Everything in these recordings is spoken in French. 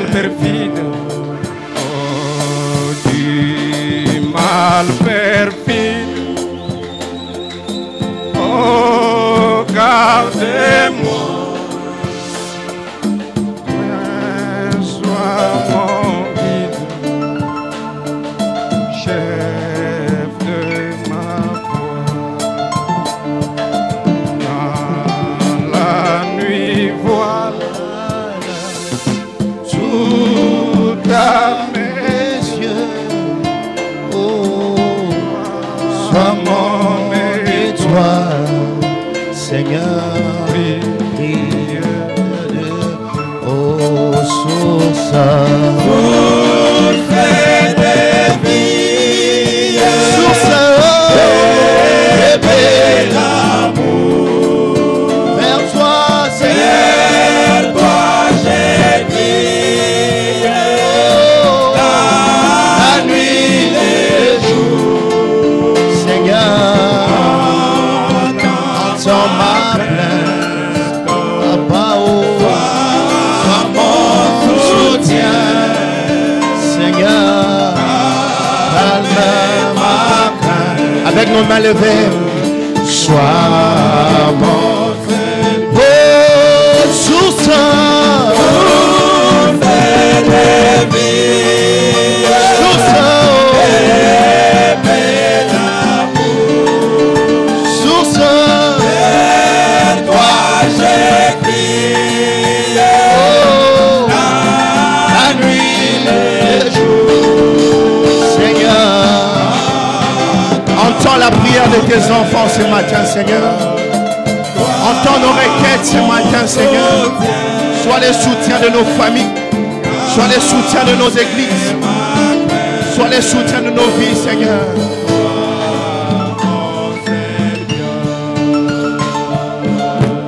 mal perfide. Oh, du mal perfide. Oh, gardez-moi. Sois mon guide, chef de ma voie. Dans la nuit, voilà, tout à mes yeux. Oh, sois mon étoile, Seigneur. Oh, source de vie, source de l'amour. Vers toi, Seigneur, vers toi j'ai crié. La nuit, les jours, Seigneur, entends ma plainte, Papa, oh. Seigneur, calme ma crainte. Avec nos mains levées, sois mon source de vie, source d'amour, source vers toi j'ai crié. La nuit, les jours, Seigneur, entends la prière de tes enfants ce matin, Seigneur. Entends nos requêtes ce matin, Seigneur. Sois le soutien de nos familles, sois le soutien de nos églises, sois le soutien de nos vies, Seigneur.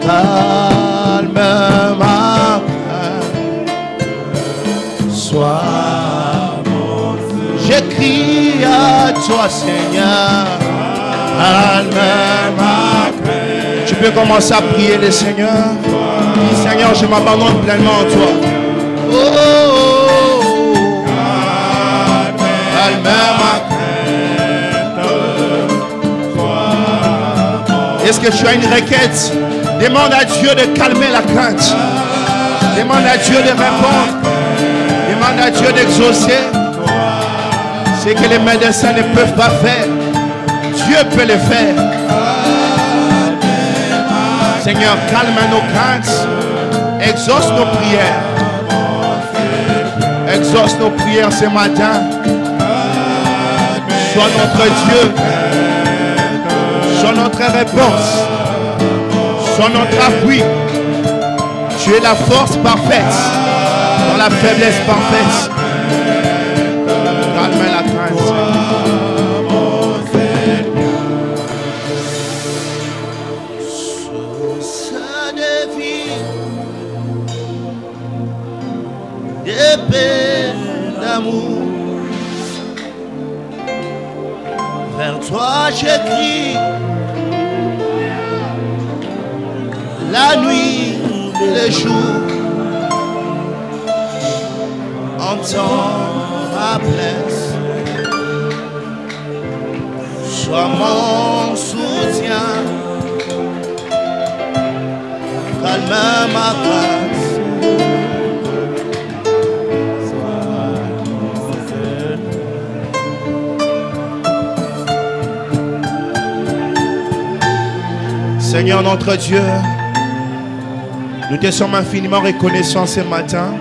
Calme ma crainte, sois mon feu. Je crie à toi, Seigneur. Calme ma crainte. Tu peux commencer à prier le Seigneur. Dis, Seigneur, je m'abandonne pleinement en toi. Oh, oh, oh. Calme ma crainte. Est-ce que tu as une requête? Demande à Dieu de calmer la crainte. Demande à Dieu de répondre. Demande à Dieu d'exaucer ce que les médecins ne peuvent pas faire. Dieu peut le faire. Seigneur, calme nos craintes. Exauce nos prières. Exauce nos prières ce matin. Sois notre Dieu. Sois notre réponse. Sois notre appui. Tu es la force parfaite dans la faiblesse parfaite. Calme la crainte. Source de vie, de paix, d'amour. Vers toi je crie. La nuit, le jour, entends ma plainte. Sois mon soutien, calme ma crainte. Seigneur notre Dieu, nous te sommes infiniment reconnaissants ce matin.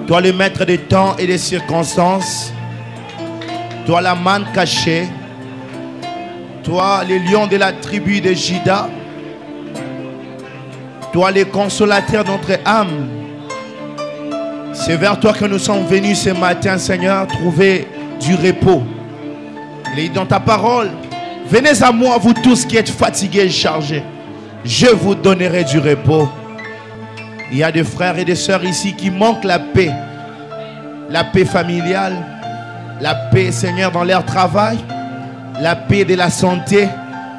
Toi le maître des temps et des circonstances. Toi la manne cachée. Toi le lion de la tribu de Juda. Toi le consolateur de notre âme. C'est vers toi que nous sommes venus ce matin, Seigneur, trouver du repos. Il est dans ta parole. Venez à moi, vous tous qui êtes fatigués et chargés. Je vous donnerai du repos. Il y a des frères et des sœurs ici qui manquent la paix. La paix familiale. La paix, Seigneur, dans leur travail. La paix de la santé.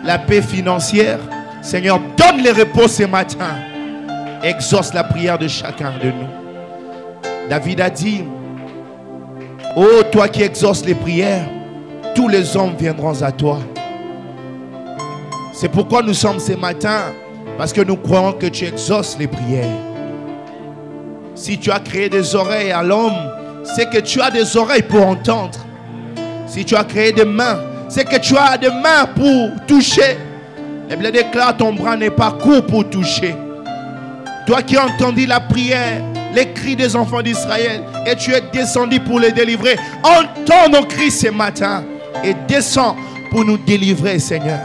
La paix financière. Seigneur, donne le repos ce matin. Exauce la prière de chacun de nous. David a dit, ô toi qui exauces les prières, tous les hommes viendront à toi. C'est pourquoi nous sommes ce matin, parce que nous croyons que tu exauces les prières. Si tu as créé des oreilles à l'homme, c'est que tu as des oreilles pour entendre. Si tu as créé des mains, c'est que tu as des mains pour toucher. La Bible déclare, ton bras n'est pas court pour toucher. Toi qui as entendu la prière, les cris des enfants d'Israël, et tu es descendu pour les délivrer, entends nos cris ce matin et descends pour nous délivrer, Seigneur.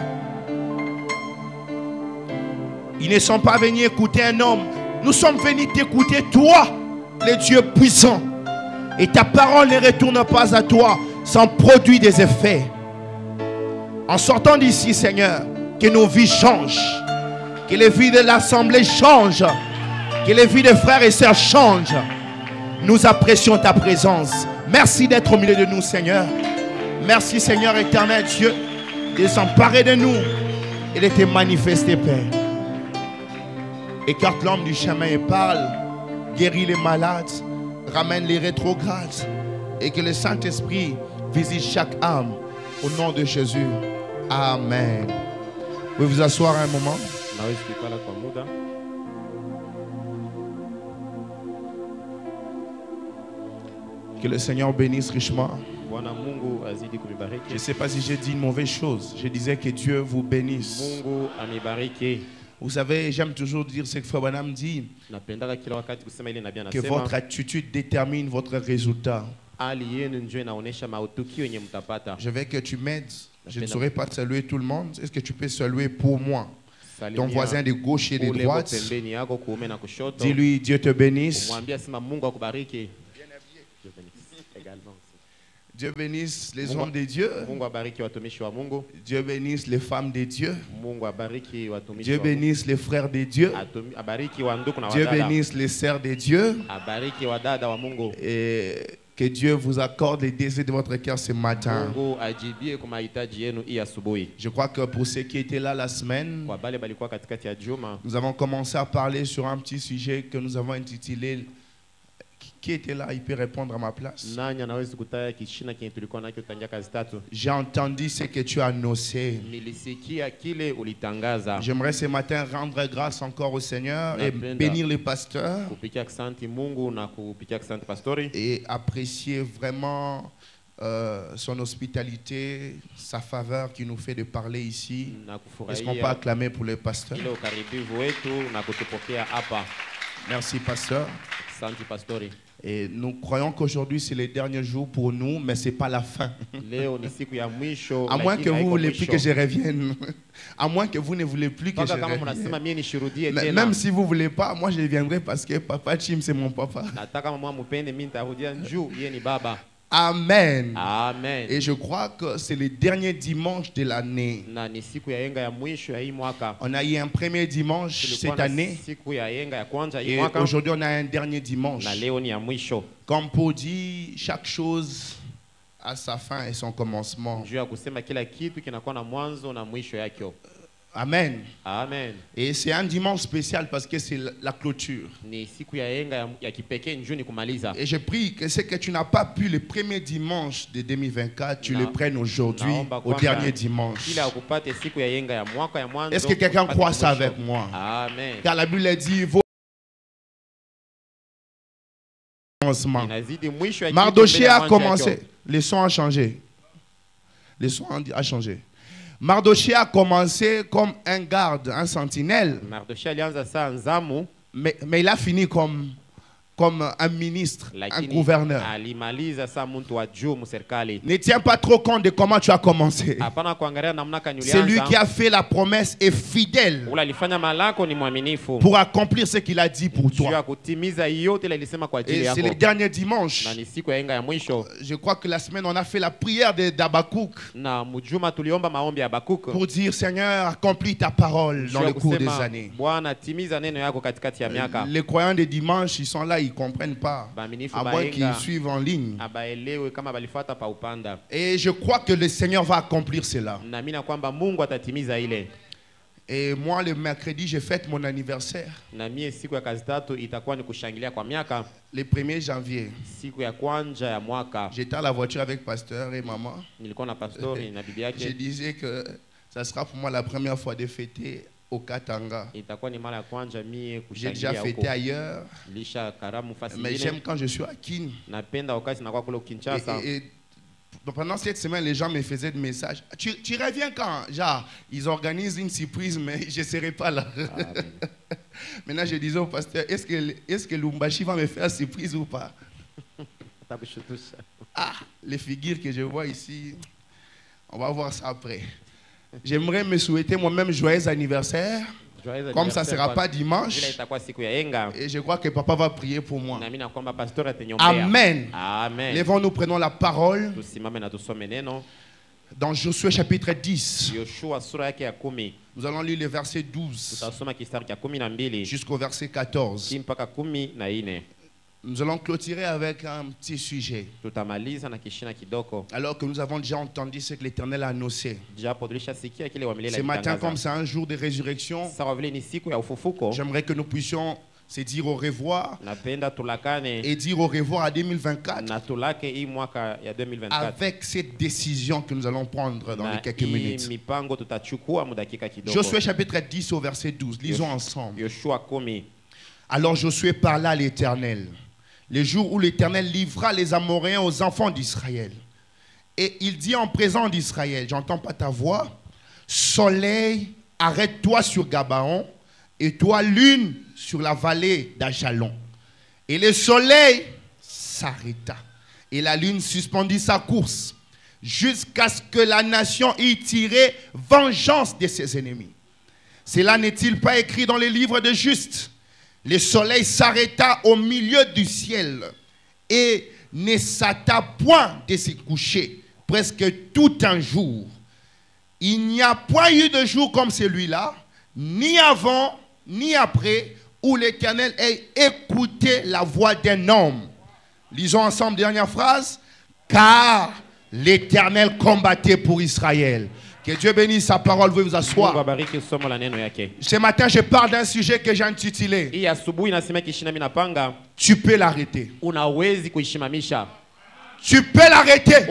Ils ne sont pas venus écouter un homme. Nous sommes venus t'écouter, toi, le Dieu puissant. Et ta parole ne retourne pas à toi sans produire des effets. En sortant d'ici, Seigneur, que nos vies changent. Que les vies de l'assemblée changent. Que les vies des frères et sœurs changent. Nous apprécions ta présence. Merci d'être au milieu de nous, Seigneur. Merci, Seigneur éternel Dieu, de s'emparer de nous et de te manifester, Père. Écarte l'homme du chemin et parle. Guéris les malades. Ramène les rétrogrades. Et que le Saint-Esprit visite chaque âme. Au nom de Jésus. Amen. Vous pouvez vous asseoir un moment. Que le Seigneur bénisse richement. Je ne sais pas si j'ai dit une mauvaise chose. Je disais que Dieu vous bénisse. Vous savez, j'aime toujours dire ce que Frère Branham dit, que votre attitude détermine votre résultat. Je veux que tu m'aides. Je ne saurais pas saluer tout le monde. Est-ce que tu peux saluer pour moi ton voisin de gauche et de droite? Dis-lui, Dieu te bénisse. Dieu bénisse les hommes de Dieu. Dieu bénisse les femmes de Dieu. Dieu bénisse les frères de Dieu. Dieu bénisse les sœurs de Dieu. Et que Dieu vous accorde les désirs de votre cœur ce matin. Je crois que pour ceux qui étaient là la semaine, nous avons commencé à parler sur un petit sujet que nous avons intitulé. Qui était là, il peut répondre à ma place. J'ai entendu ce que tu as annoncé. J'aimerais ce matin rendre grâce encore au Seigneur et bénir les pasteurs et apprécier vraiment son hospitalité, sa faveur qui nous fait de parler ici. Est-ce qu'on peut acclamer pour les pasteurs? Merci, pasteur. Et nous croyons qu'aujourd'hui c'est le dernier jour pour nous, mais ce n'est pas la fin. À moins que vous ne voulez plus que je revienne. À moins que vous ne voulez plus que je revienne. Même si vous ne voulez pas, moi je viendrai parce que Papa Chim c'est mon papa. Amen. Amen. Et je crois que c'est le dernier dimanche de l'année. On a eu un premier dimanche cette année. Et aujourd'hui, on a un dernier dimanche. Comme pour dire, chaque chose a sa fin et son commencement. Amen. Amen. Et c'est un dimanche spécial parce que c'est la clôture. Et je prie que ce que tu n'as pas pu le premier dimanche de 2024, tu le prennes aujourd'hui au dernier dimanche. Est-ce que quelqu'un croit ça avec moi? Amen. Car la Bible dit, Mardochée a commencé. Le son a changé. Le son a changé. Mardochée a commencé comme un garde, un sentinelle. Mais il a fini comme un ministre, un gouverneur. Ne tiens pas trop compte de comment tu as commencé. C'est lui qui a fait la promesse et fidèle pour accomplir ce qu'il a dit pour toi. Et c'est le dernier dimanche. Je crois que la semaine, on a fait la prière d'Habakkuk pour dire, Seigneur, accomplis ta parole dans le cours des années. Les croyants de dimanche, ils sont là, ils ne comprennent pas, à moins qu'ils suivent en ligne. Et je crois que le Seigneur va accomplir cela. Et moi, le mercredi, je fête mon anniversaire. Na mie siku ya kazi tatu itakuwa ni kushangilia kwa miaka. Le 1er janvier. Siku ya kwanza ya mwaka. J'étais à la voiture avec pasteur et maman. Nilikuwa na pastori na bibi yake. Je disais que ça sera pour moi la première fois de fêter au Katanga. Itakuwa ni mara ya kwanza mie J'ai déjà kushangilia fêté huko. ailleurs. Lisha karamu fasi Mais nyingine. j'aime quand je suis à Kin. Napenda wakati nakuwa kule Kinshasa. Et pendant cette semaine, les gens me faisaient des messages. Tu reviens quand? Genre, ils organisent une surprise, mais je ne serai pas là. Amen. Maintenant, je disais au pasteur, est-ce que Lumbashi va me faire surprise ou pas? Takushutusha. Ah, les figures que je vois ici, on va voir ça après. J'aimerais me souhaiter moi-même joyeux anniversaire. Comme ça ne sera pas dimanche. Et je crois que papa va prier pour moi. Amen. Amen. Lèvons-nous, prenons la parole. Dans Josué chapitre 10. Nous allons lire le verset 12 jusqu'au verset 14. Nous allons clôturer avec un petit sujet. Alors que nous avons déjà entendu ce que l'Éternel a annoncé. Ce matin, comme c'est un jour de résurrection, j'aimerais que nous puissions se dire au revoir et dire au revoir à 2024 avec cette décision que nous allons prendre dans les quelques minutes. Josué chapitre 10 au verset 12. Lisons ensemble. Alors Josué parla à l'Éternel, le jour où l'Éternel livra les Amoréens aux enfants d'Israël. Et il dit en présence d'Israël, j'entends pas ta voix, soleil, arrête-toi sur Gabaon, et toi lune sur la vallée d'Ajalon. Et le soleil s'arrêta, et la lune suspendit sa course, jusqu'à ce que la nation y tirait vengeance de ses ennemis. Cela n'est-il pas écrit dans les livres des justes? Le soleil s'arrêta au milieu du ciel et ne s'hâta point de se coucher presque tout un jour. Il n'y a point eu de jour comme celui-là, ni avant, ni après, où l'Éternel ait écouté la voix d'un homme. Lisons ensemble, dernière phrase. Car l'Éternel combattait pour Israël. Que Dieu bénisse sa parole, vous asseoir. Ce matin, je parle d'un sujet que j'ai intitulé. Tu peux l'arrêter. Tu peux l'arrêter.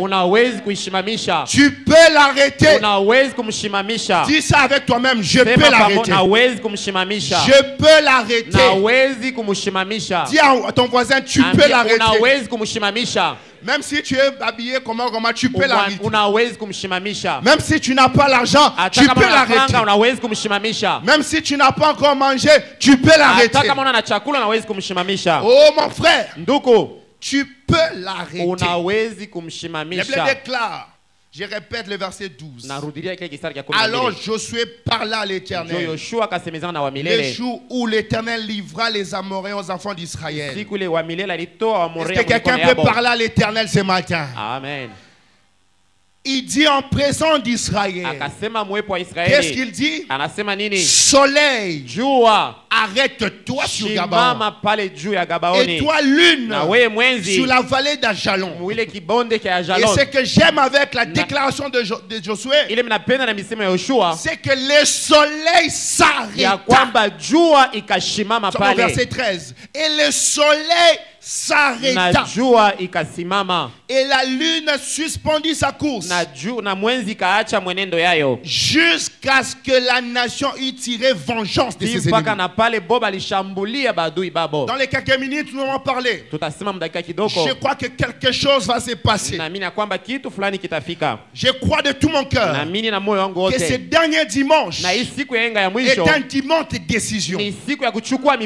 Tu peux l'arrêter. Dis ça avec toi-même. Je peux l'arrêter. Je peux l'arrêter. Dis à ton voisin, tu peux l'arrêter. Même si tu es habillé comment, tu peux l'arrêter. Même si tu n'as pas l'argent, tu peux l'arrêter. Même si tu n'as pas encore mangé, tu peux l'arrêter. Oh mon frère, tu peux l'arrêter. La Bible déclare, je répète le verset 12. Alors Josué parla à l'Éternel, le jour où l'Éternel livra les Amoréens aux enfants d'Israël. Est-ce que quelqu'un peut parler à l'Éternel ce matin? Amen. Il dit en présence d'Israël. Qu'est-ce qu'il dit? Soleil, arrête-toi sur Gabaon. Et toi lune sur la vallée d'Ajalon. Et ce que j'aime avec la déclaration de Josué, c'est que le soleil s'arrêta. Verset 13. Et le soleil s'arrêta. Et la lune suspendit sa course. Jusqu'à ce que la nation y tirait vengeance de ses ennemis. Dans les quelques minutes, nous allons parler. Je crois que quelque chose va se passer. Je crois de tout mon cœur que ce dernier dimanche est un dimanche de décision.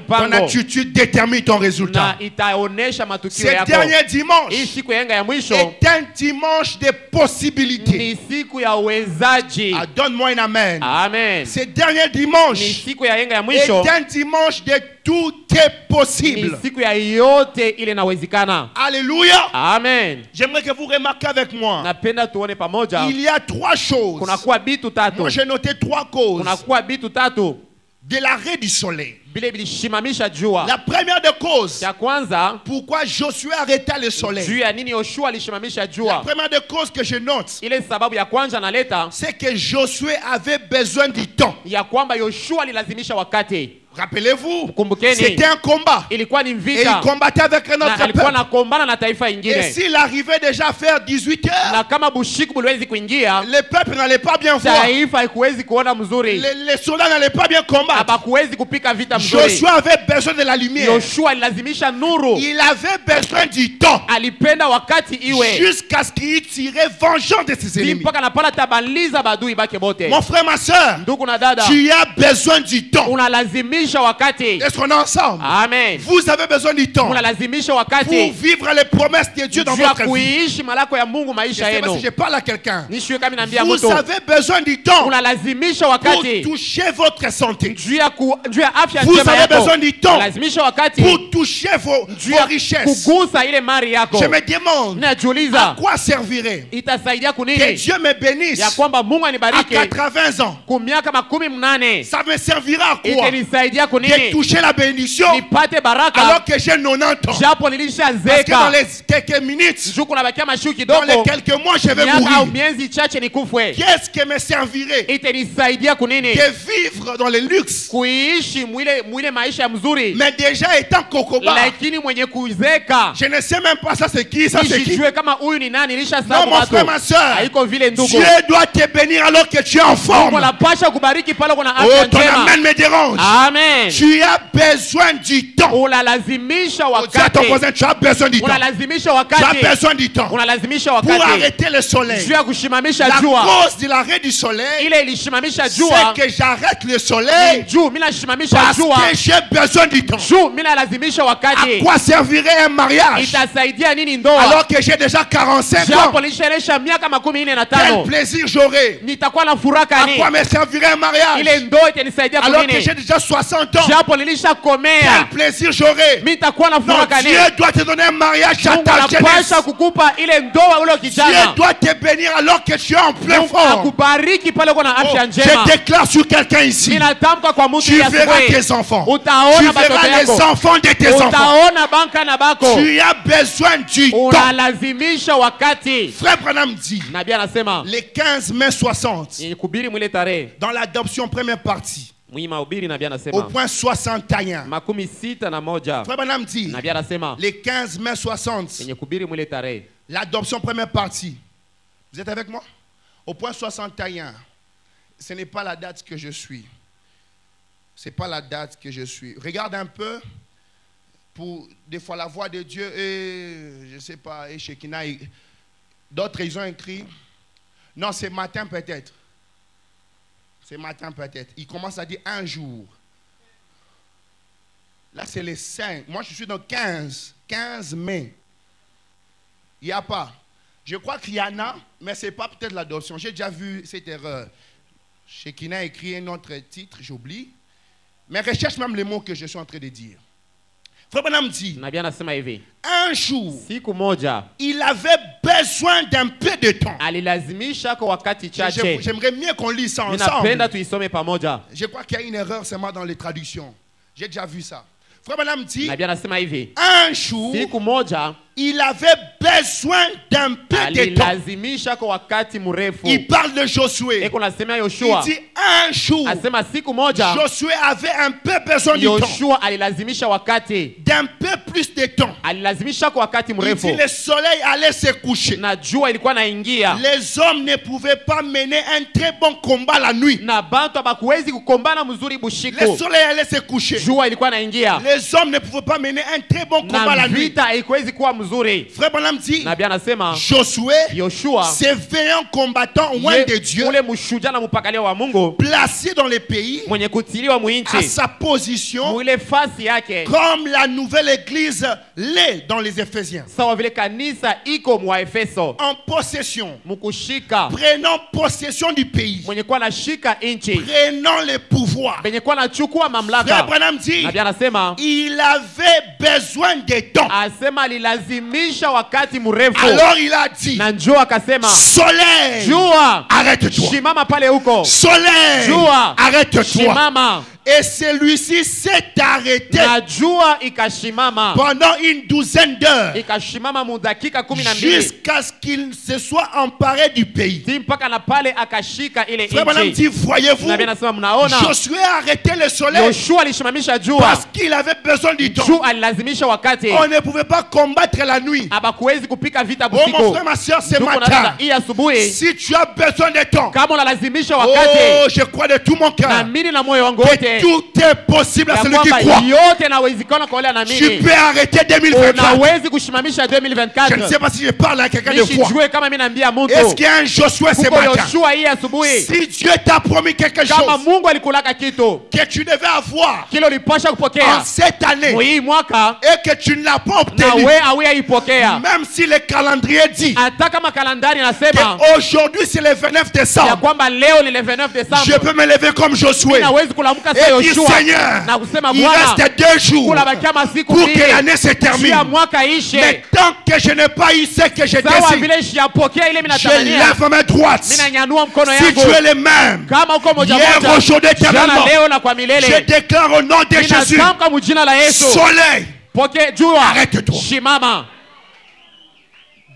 Ton attitude détermine ton résultat. Ce dernier dimanche est un dimanche de possibilités. Ah, donne-moi un amen. Amen. Ce dernier dimanche est un dimanche de tout est possible. Alléluia. Amen. J'aimerais que vous remarquiez avec moi. Il y a trois choses. Moi j'ai noté trois causes de l'arrêt du soleil. vile vilishimamisha jua. La première des causes, Cha kwanza, pourquoi Josué arrêta le juu soleil. ya nini Yoshua alishimamisha La jua? première des causes que je note, Ile sababu ya kwanza naleta c'est que Josué avait besoin du temps. ya kwamba Yoshua alilazimisha wakati. Rappelez-vous, Kumbukeni, c'était un combat. ilikuwa ni Et il vita combattait avec un na autre alikuwa peuple. nakombana na taifa Et ingine, s'il arrivait déjà à faire 18 heures, na kama bushiku buliwezi kuingia, le peuple n'allait pas bien voir. taifa haikuwezi kuona mzuri, Les soldats n'allaient pas bien combattre. habakuwezi kupika vita mzuri. Josué avait besoin de la lumière. Yoshua alilazimisha nuru, Il avait besoin du temps alipenda wakati iwe jusqu'à ce qu'il tirait vengeance de ses ennemis. mpaka napala tabaliza badui bake bote. Mon frère, ma soeur, Ndugu na dada, tu as besoin du temps. unalazimisha wakati. Est-ce qu'on est ensemble? Amen. Vous avez besoin du temps Unalazimisha pour wakati vivre les promesses de Dieu dans juu ya votre vie. kuiishi malako ya Mungu Je maisha sais pas si yenu. je parle à quelqu'un. Nishiwe kama naambia Vous mtu, avez besoin du temps unalazimisha pour wakati toucher votre santé, juu ya afya Vous njema avez yako. besoin du temps Unalazimisha wakati pour toucher vos juu ya richesses. kugusa ile mali yako. Je me demande, à Najiuliza quoi servirait itasaidia que kunini Dieu me bénisse ya kwamba Mungu à anibariki 80 ans? kwa miaka 18. Ça me servira à quoi? Itanisaidia De kunini toucher la bénédiction nipate baraka alors que j'ai 90 ans. japo Parce que dans nilishazeka, les quelques minutes, juu kunabakia mashuku dans les kidogo, quelques mois, je vais miaka au mourir. miezi chache nikufwe. Qu'est-ce qui me servirait Itanisaidia kunini de vivre dans le luxe, kuishi mwile maisha mzuri, mais déjà étant kokoba? lakini mwenye kuzeka Je ne sais même pas ça c'est qui, ça c'est qui. nisijue kama huyu ni nani. Non, Nilishasabu mon frère, ma watu soeur, haiko vile. Ndugu, Dieu doit te bénir alors que tu es en forme. unapasha kubariki pale kuna Oh, afya ton njema. amen me dérange. Amen. Tu as besoin du temps. Unalazimisha Oh, dis à ton wakati, voisin, tu as besoin du temps. unalazimisha Tu as wakati, besoin du temps unalazimisha pour wakati arrêter le soleil. juu ya kushimamisha La jua. cause de l'arrêt du soleil, Ile ilishimamisha c'est jua que j'arrête le soleil juu mimi nashimamisha parce jua que j'ai besoin du temps. juu mimi nalazimisha À wakati. quoi servirait un mariage Itasaidia nini ndoa alors que j'ai déjà 45 japo ans? nilishaelesha miaka 45? Quel plaisir j'aurais. Nitakuwa na furaha À gani? quoi me servirait un mariage Ile ndoa itanisaidia alors que kunini j'ai déjà 60 ans? japo Quel nilishakomea? plaisir j'aurais. Mimi nitakuwa na Non, furaha gani? Dieu doit te donner un mariage à Mungu ta jeunesse. anapasha kukupa ile ndoa ule Dieu kijana. doit te bénir alors que tu es en plein Mungu forme. akubariki pale kuna Oh, afya njema. je déclare sur quelqu'un ici. Ninatamka kwa mtu Tu ya verras asubuhi, tes enfants. Tu utaona batoto verras les yako, enfants de tes enfants. utaona banka na bako. Tu as besoin du temps. Unalazimisha wakati. Frère Branham dit, Nabii anasema le 15 mai 60, yenye kubiri mwile tarehe dans l'adoption première partie, mahubiri, nabii au anasema point 61, 61. Frère Branham dit, Nabii anasema le 15 mai 60, yenye kubiri mwile tarehe, l'adoption première partie. Vous êtes avec moi? Au point 61, ce n'est pas la date que je suis. Ce n'est pas la date que je suis. Regarde un peu pour des fois la voix de Dieu et je ne sais pas, et Shekinah. D'autres, ils ont écrit. Non, c'est matin peut-être. C'est matin peut-être. Il commence à dire un jour. Là, c'est les 5. Moi, je suis dans 15 mai. Il n'y a pas. Je crois qu'il y en a, mais ce n'est pas peut-être l'adoption. J'ai déjà vu cette erreur. Shekinah a écrit un autre titre, j'oublie. Mais recherche même les mots que je suis en train de dire. Frère Branham dit, nabii anasema hivi, un jour, siku moja il avait besoin d'un peu de temps. alilazimisha kwa wakati chache. J'aimerais mieux qu'on lise ça Ninapenda ensemble. tuisome pamoja. Je crois qu'il y a une erreur seulement dans les traductions. J'ai déjà vu ça. Frère Branham dit, Nabii anasema hivi, un jour, siku moja il avait besoin d'un peu de temps. alilazimisha kwa wakati mrefu. Il parle de Josué. Eko nasema Il Yoshua, dit un jour, asema siku moja Josué avait un peu besoin du temps. Yoshua alilazimisha wakati, D'un peu plus de temps. alilazimisha kwa wakati Il mrefu, dit le soleil allait se coucher. na jua ilikuwa naingia, Les hommes ne pouvaient pas mener un très bon combat la nuit. na bantu abakuwezi kukombana mzuri Le bushiku. soleil allait se coucher. Jua ilikuwa naingia, Les hommes ne pouvaient pas mener un très bon combat la na nuit. vita haikuwezi kuwa mzuri. Frère Branham dit, Nabii anasema Josué, Yoshua, ce vaillant combattant loin de Dieu, ule mshuja na mpakalia wa Mungu, placé dans les pays, mwenye kutiliwa à muinchi, sa position, mwile fasi yake, comme la nouvelle église l'est dans les Éphésiens. sawa vile kanisa iko mwa Efeso, En possession, mkushika, prenant possession du pays, mwenye kuwa nashika inchi, prenant le pouvoir. benye kuwa nachukua Frère mamlaka. Branham dit, Nabii anasema il avait besoin de temps. asema alilazimisha wakati mrefu, Alors il a dit, na njoo akasema, soleil, jua arrête-toi. shimama pale huko, Soleil, jua arrête-toi. shimama, Et celui-ci s'est arrêté na jua ikashimama pendant une douzaine d'heures ikashimama mudakika 12 jusqu'à ce qu'il se soit emparé du pays. ti mpaka na pale akashika ile Frère Branham nchi. dit, voyez-vous, Na nasema mnaona Josué a arrêté le soleil Yoshua alishimamisha jua parce qu'il avait besoin du temps. juu alilazimisha wakati On ne pouvait pas combattre la nuit. abakuwezi kupika vita Oh mon busiku. frère, ma soeur, ce Ndugu na matin, dada, hii asubuhi si tu as besoin de temps, kama unalazimisha oh, wakati je crois de tout mon cœur naamini na moyo wangu que wote tout est possible à ya celui qui kwamba croit. yote nawezekana kwa wale Tu anaamini. peux arrêter 2024. Unawezi kushimamisha Je ne 2024. sais pas si je parle à quelqu'un de foi. Nisijue kama mimi naambia mtu Est-ce qu'il y a un Josué ce kuko matin? Yoshua hii asubuhi, Si Dieu t'a promis quelque kama chose Mungu alikulaka kitu que tu devais avoir kile ulipasha en kupokea cette année hii mwaka et que tu ne l'as pas na obtenu, we hauyaipokea, même si le calendrier dit hata kama kalendari nasema qu'aujourd'hui c'est le 29 ya décembre, kwamba leo ni le 29 je Desemba, peux me lever comme Josué nawezi kulamuka et sasa dire Yoshua Seigneur, na kusema il Bwana, reste 2 jours kula bakia masiku pour que mbili l'année se juu termine. ya mwaka ishe. Mais tant que je n'ai pas eu ce que je Sawa désire, vile siyapokea ile mimi je natamania, lève ma droite. mimi nanyanyua mkono Si yangu tu es le même, kama uko moja hier, moja, aujourd'hui, jana éternellement, leo na kwa je milele, déclare au nom de Jésus, ninatamka mjina la Yesu, soleil, pokea jua, arrête-toi. shimama.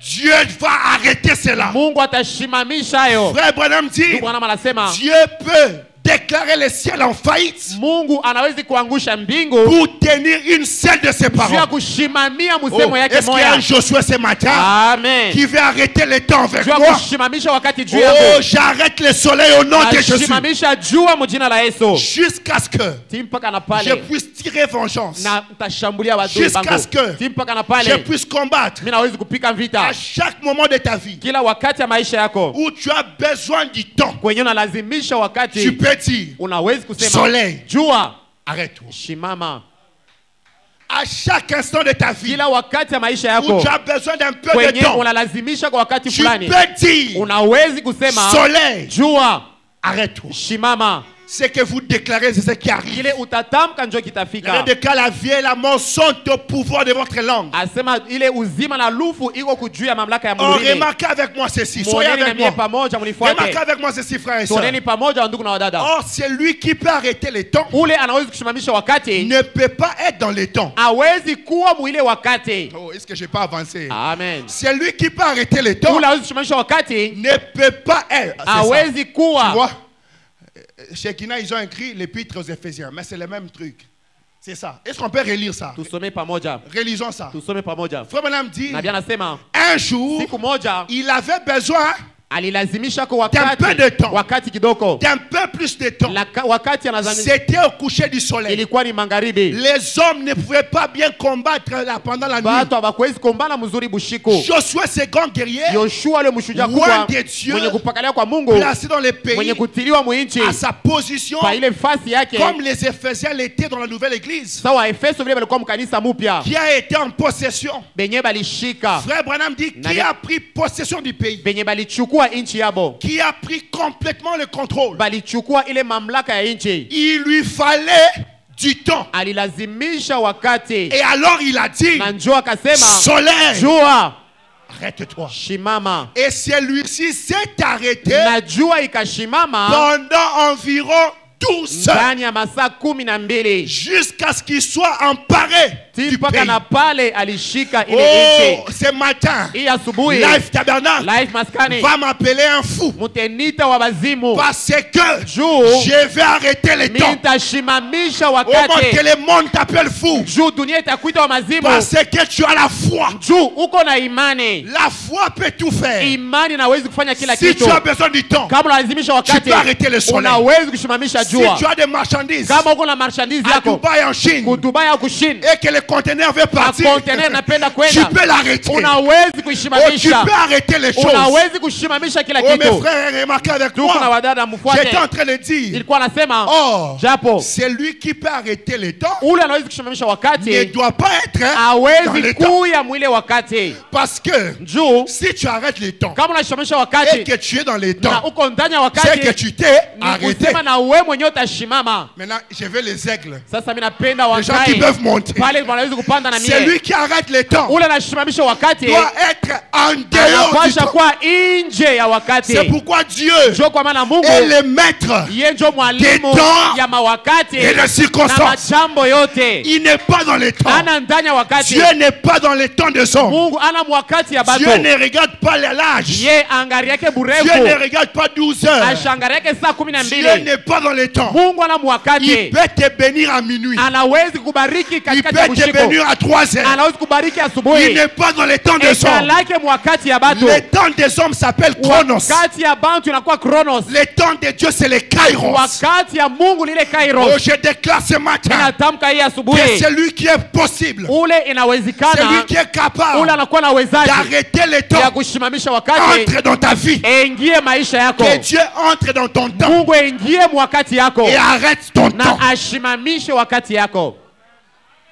Dieu va arrêter cela. Mungu atashimamisha hayo. Frère Branham dit, Ndugu Branham anasema Dieu peut déclarer le ciel en faillite Mungu anawezi kuangusha mbingu pour tenir une seule de ses juu ya paroles. kushimamia Oh, msemo yake est-ce qu'il y a moya. un Josué ce matin Amen. qui veut arrêter le temps avec Juu ya moi? kushimamisha wakati juu Oh, yako. j'arrête le soleil au nom de Jésus Ashimamisha jua mjina la Yesu. jusqu'à ce que Ti mpaka na je pale puisse tirer vengeance, na utashambulia wadui jusqu'à bangu. ce que Ti mpaka na je pale puisse combattre mimi nawezi kupika vita à chaque moment de ta vie kila wakati ya maisha yako où tu as besoin du temps. kwenye unalazimisha Tu wakati peux dire, unawezi kusema soleil, jua arrête-toi. shimama. À chaque instant de ta vie Kila wakati ya maisha où yako tu as besoin d'un peu de kwenye temps, unalazimisha kwa wakati tu fulani peux dire, unawezi kusema soleil, jua arrête-toi. shimama. Ce que vous déclarez, c'est ce qui arrive. Kile utatamka njo Il kitafika. de cas la vie et la mort sont au pouvoir de votre langue. Asema ile uzima na lufu iko kujuu ya mamlaka ya Oh, mulini. remarquez avec moi ceci. Soyez Mwoneni na avec mie moi. pamoja Remarquez mnifuate. avec moi ceci, frères et sœurs. Tuoneni pamoja wa ndugu na wadada. Or, c'est lui qui peut arrêter le temps. Ule anawezi kusimamisha wakati, Ne peut pas être dans le temps. hawezi kuwa mwile wakati. Oh, est-ce que je n'ai pas avancé? Amen. C'est lui qui peut arrêter le temps. Ule hawezi kusimamisha wakati, Ne peut pas être. C'est ça. hawezi Tu kuwa. vois? Chez Kina, ils ont écrit l'épître aux Éphésiens, mais c'est le même truc. C'est ça. Est-ce qu'on peut relire ça? Tusome pamoja. Relisons ça. Tusome pamoja. Frère Branham dit, Nabii anasema un jour, siku moja il avait besoin alilazimisha kwa d'un peu de wakati, temps. wakati kidogo. d'un peu plus de temps. Wakati anazamisha C'était au coucher du soleil. ilikuwa ni magharibi. Les hommes ne pouvaient pas bien combattre là pendant la nuit. Watu hawakuwezi kumbana mzuri bushiku. Josué, ce grand guerrier, Yoshua ule mshujaa Roi kubwa de Dieu, mwenye kupakalia kwa Mungu, placé dans le mwenye pays, kutiliwa mwinchi à sa position, pa ile fasi yake, comme les Éphésiens l'étaient dans la nouvelle église, sawa Efeso vile walikuwa mkanisa mupya qui a été en possession. benye balishika, Frère Branham dit, qui Nadia- a pris possession du pays, benye balichukua inchi yabo, qui a pris complètement le contrôle. balichukua ile mamlaka ya inchi. Il lui fallait du temps. Alilazimisha wakati Et alors il a dit, na njoo akasema soleil, jua arrête-toi. shimama, Et celui-ci s'est arrêté na jua ikashimama pendant environ 12 heures, ndani ya masaa 12 jusqu'à ce qu'il soit emparé ti du mpaka pays. na pale alishika ile Oh, inchi. ce matin, Hii asubuhi Life Tabernacle Life Maskani va m'appeler un fou mutenita wa bazimu parce que juu je vais arrêter le temps. nitashimamisha Au moment wakati que le monde t'appelle fou, juu dunia itakuita wa mazimu parce que tu as la foi. juu uko na imani. La foi peut tout faire. Imani nawezi kufanya kila Si kitu. tu as besoin du temps, Kama unalazimisha wakati tu peux arrêter le soleil. unawezi kushimamisha Si jua. tu as des marchandises Kama uko na marchandise à yako Dubaï en Chine kudubai au kushini et que le conteneur veut na partir, container napenda tu kwenda, peux l'arrêter. unawezi Oh, tu kuishimamisha, peux arrêter les choses. unawezi kushimamisha kila Oh, mes kitu. frères, remarquez avec Tuko na moi. wadada mfuate, J'étais en train de dire, ilikuwa anasema oh, japo c'est lui qui peut arrêter le temps, ule anawezi kushimamisha ne wakati doit pas être dans hawezi le temps. kuya mwile wakati Parce que juu si tu arrêtes le temps kama unashimamisha et wakati que tu es dans le na temps, uko ndani ya c'est que wakati tu t'es ni arrêté. kusema na we mwenyewe utashimama. Maintenant, je veux les aigles. Sasa mimi napenda Les gens qui wangai peuvent monter. pale wanaweza kupanda na C'est mie, lui qui arrête le temps. ule anashimamisha wakati Doit être en dehors du anapasha temps. kuwa nje ya wakati. C'est pourquoi Dieu Njo kwa maana Mungu est le maître yeye njo mwalimu des temps ya mawakati et des na circonstances. majambo yote. Il n'est pas dans les temps. Ana ndani ya wakati. Dieu n'est pas dans les temps des hommes. Mungu ana mwakati ya batu. Dieu ne regarde pas l'âge. Ye angari yake burefu. Dieu ne regarde pas 12 heures. Ashangari yake saa Dieu 12. n'est pas dans les temps. Mungu ana Il mwakati. peut te bénir à minuit. Anawezi kubariki Il katikati ya peut te usiku. bénir à 3 heures. Anawezi kubariki Il asubuhi. n'est pas dans les temps des hommes. Lake mwakati ya batu. Les temps des hommes s'appellent Chronos. Wakati ya bantu inakuwa Chronos. Les temps de Dieu, c'est les Kairos. Wakati ya Mungu lile Kairos. Oh, je déclare ce matin Inatamka hii que asubuhi. celui qui est possible, Ule inawezekana. celui qui est Ule capable anakuwa na uwezaji d'arrêter les ya temps, kushimamisha wakati. entre dans ta vie. Ingie maisha yako. Que Dieu entre dans ton temps Mungu ingie mwakati yako. et arrête ton Na temps. ashimamishe wakati yako.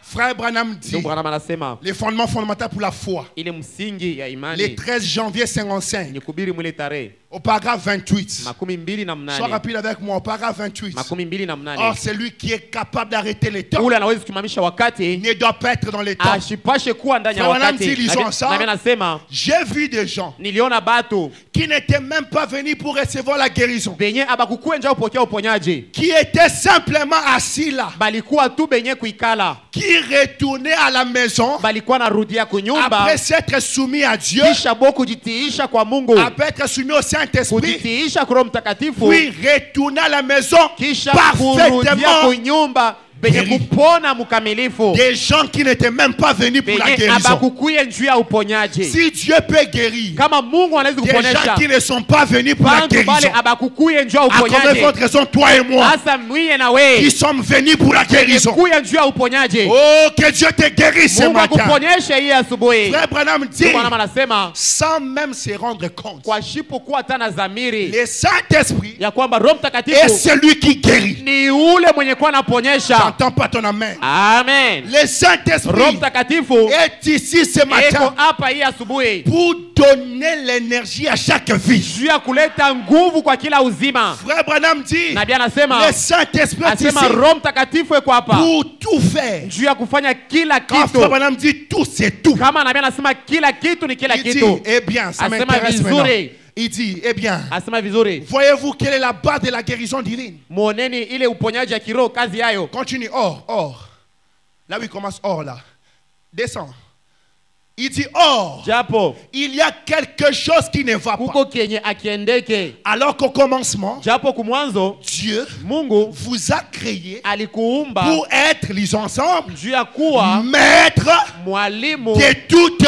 Frère Branham dit, Ndugu Branham anasema les fondements fondamentaux pour la foi. ile msingi ya Le imani 13 janvier 55, ni kubiri mwile tarehe au paragraphe 28. 28. Sois rapide avec moi, au paragraphe 28. 28. Or, celui qui est capable d'arrêter les temps Ule anaweza kusimamisha wakati ne doit pas être dans les temps. ashipashe kuwa ndani ya Frère Branham wakati. dit, lisons ça. Na mimi nasema J'ai vu des gens niliona batu qui n'étaient même pas venus pour recevoir la guérison, benye abakukue nja upokea uponyaji, qui étaient simplement assis là, balikuwa tu benye kuikala, qui retournaient à la maison balikuwa narudia kunyumba après s'être soumis à Dieu, kisha bo kujitiisha kwa Mungu, après être soumis au Saint-Esprit, kujitiisha kwa Roho Mtakatifu, puis retourner à la maison kisha kurudia parfaitement. kunyumba benye Guéri. kupona mkamilifu, Des gens qui n'étaient même pas venus pour la benye guérison. abakukuye njuu ya uponyaji. Si Dieu peut guérir Kama Mungu anaweza des gens kuponesha qui ne sont pas venus pour la bantu bale guérison, abakukuye njuu ya à combien uponyaji, votre raison, toi et moi, hasa mwiye na we qui sommes venus pour la guérison? kuya njuu ya uponyaji. Oh, que Dieu te guérisse ce Mungu matin. akuponyeshe hii asubuhi. Frère Branham dit, Ndugu Branham anasema sans même se rendre compte, kwa shipo kuwa hata na dhamiri le Saint-Esprit ya kwamba Roho est Mtakatifu celui qui guérit. ni ule mwenye kuwa anaponyesha. J'entends pas ton amen. Amen. Le Roho Saint-Esprit Mtakatifu est ici ce eko matin hapa hii asubuhi pour donner l'énergie à chaque vie. juu ya kuleta nguvu kwa kila uzima. Frère Branham dit, Nabii anasema le Saint-Esprit est ici asema Roho Mtakatifu eko hapa pour tout faire. juu ya kufanya kila Quand Frère kitu. Branham dit tout, c'est tout. Kama nabii anasema kila kitu ni kila Il dit, kitu. eh bien, ça Asema m'intéresse maintenant. vizuri. Il dit, eh bien, Asema vizuri, voyez-vous quelle est la base de la guérison divine? muoneni ile uponyaji ya kiroho kazi yayo. Continue, or. Là où il commence, or là. Descend. Il dit, or, Japo il y a quelque chose qui ne va pas. kuko kenye akiendeke. Alors qu'au commencement, Japo kumwanzo Dieu Mungu vous a créé alikuumba pour être, lisons ensemble, juu ya kuwa maître mwalimu de toute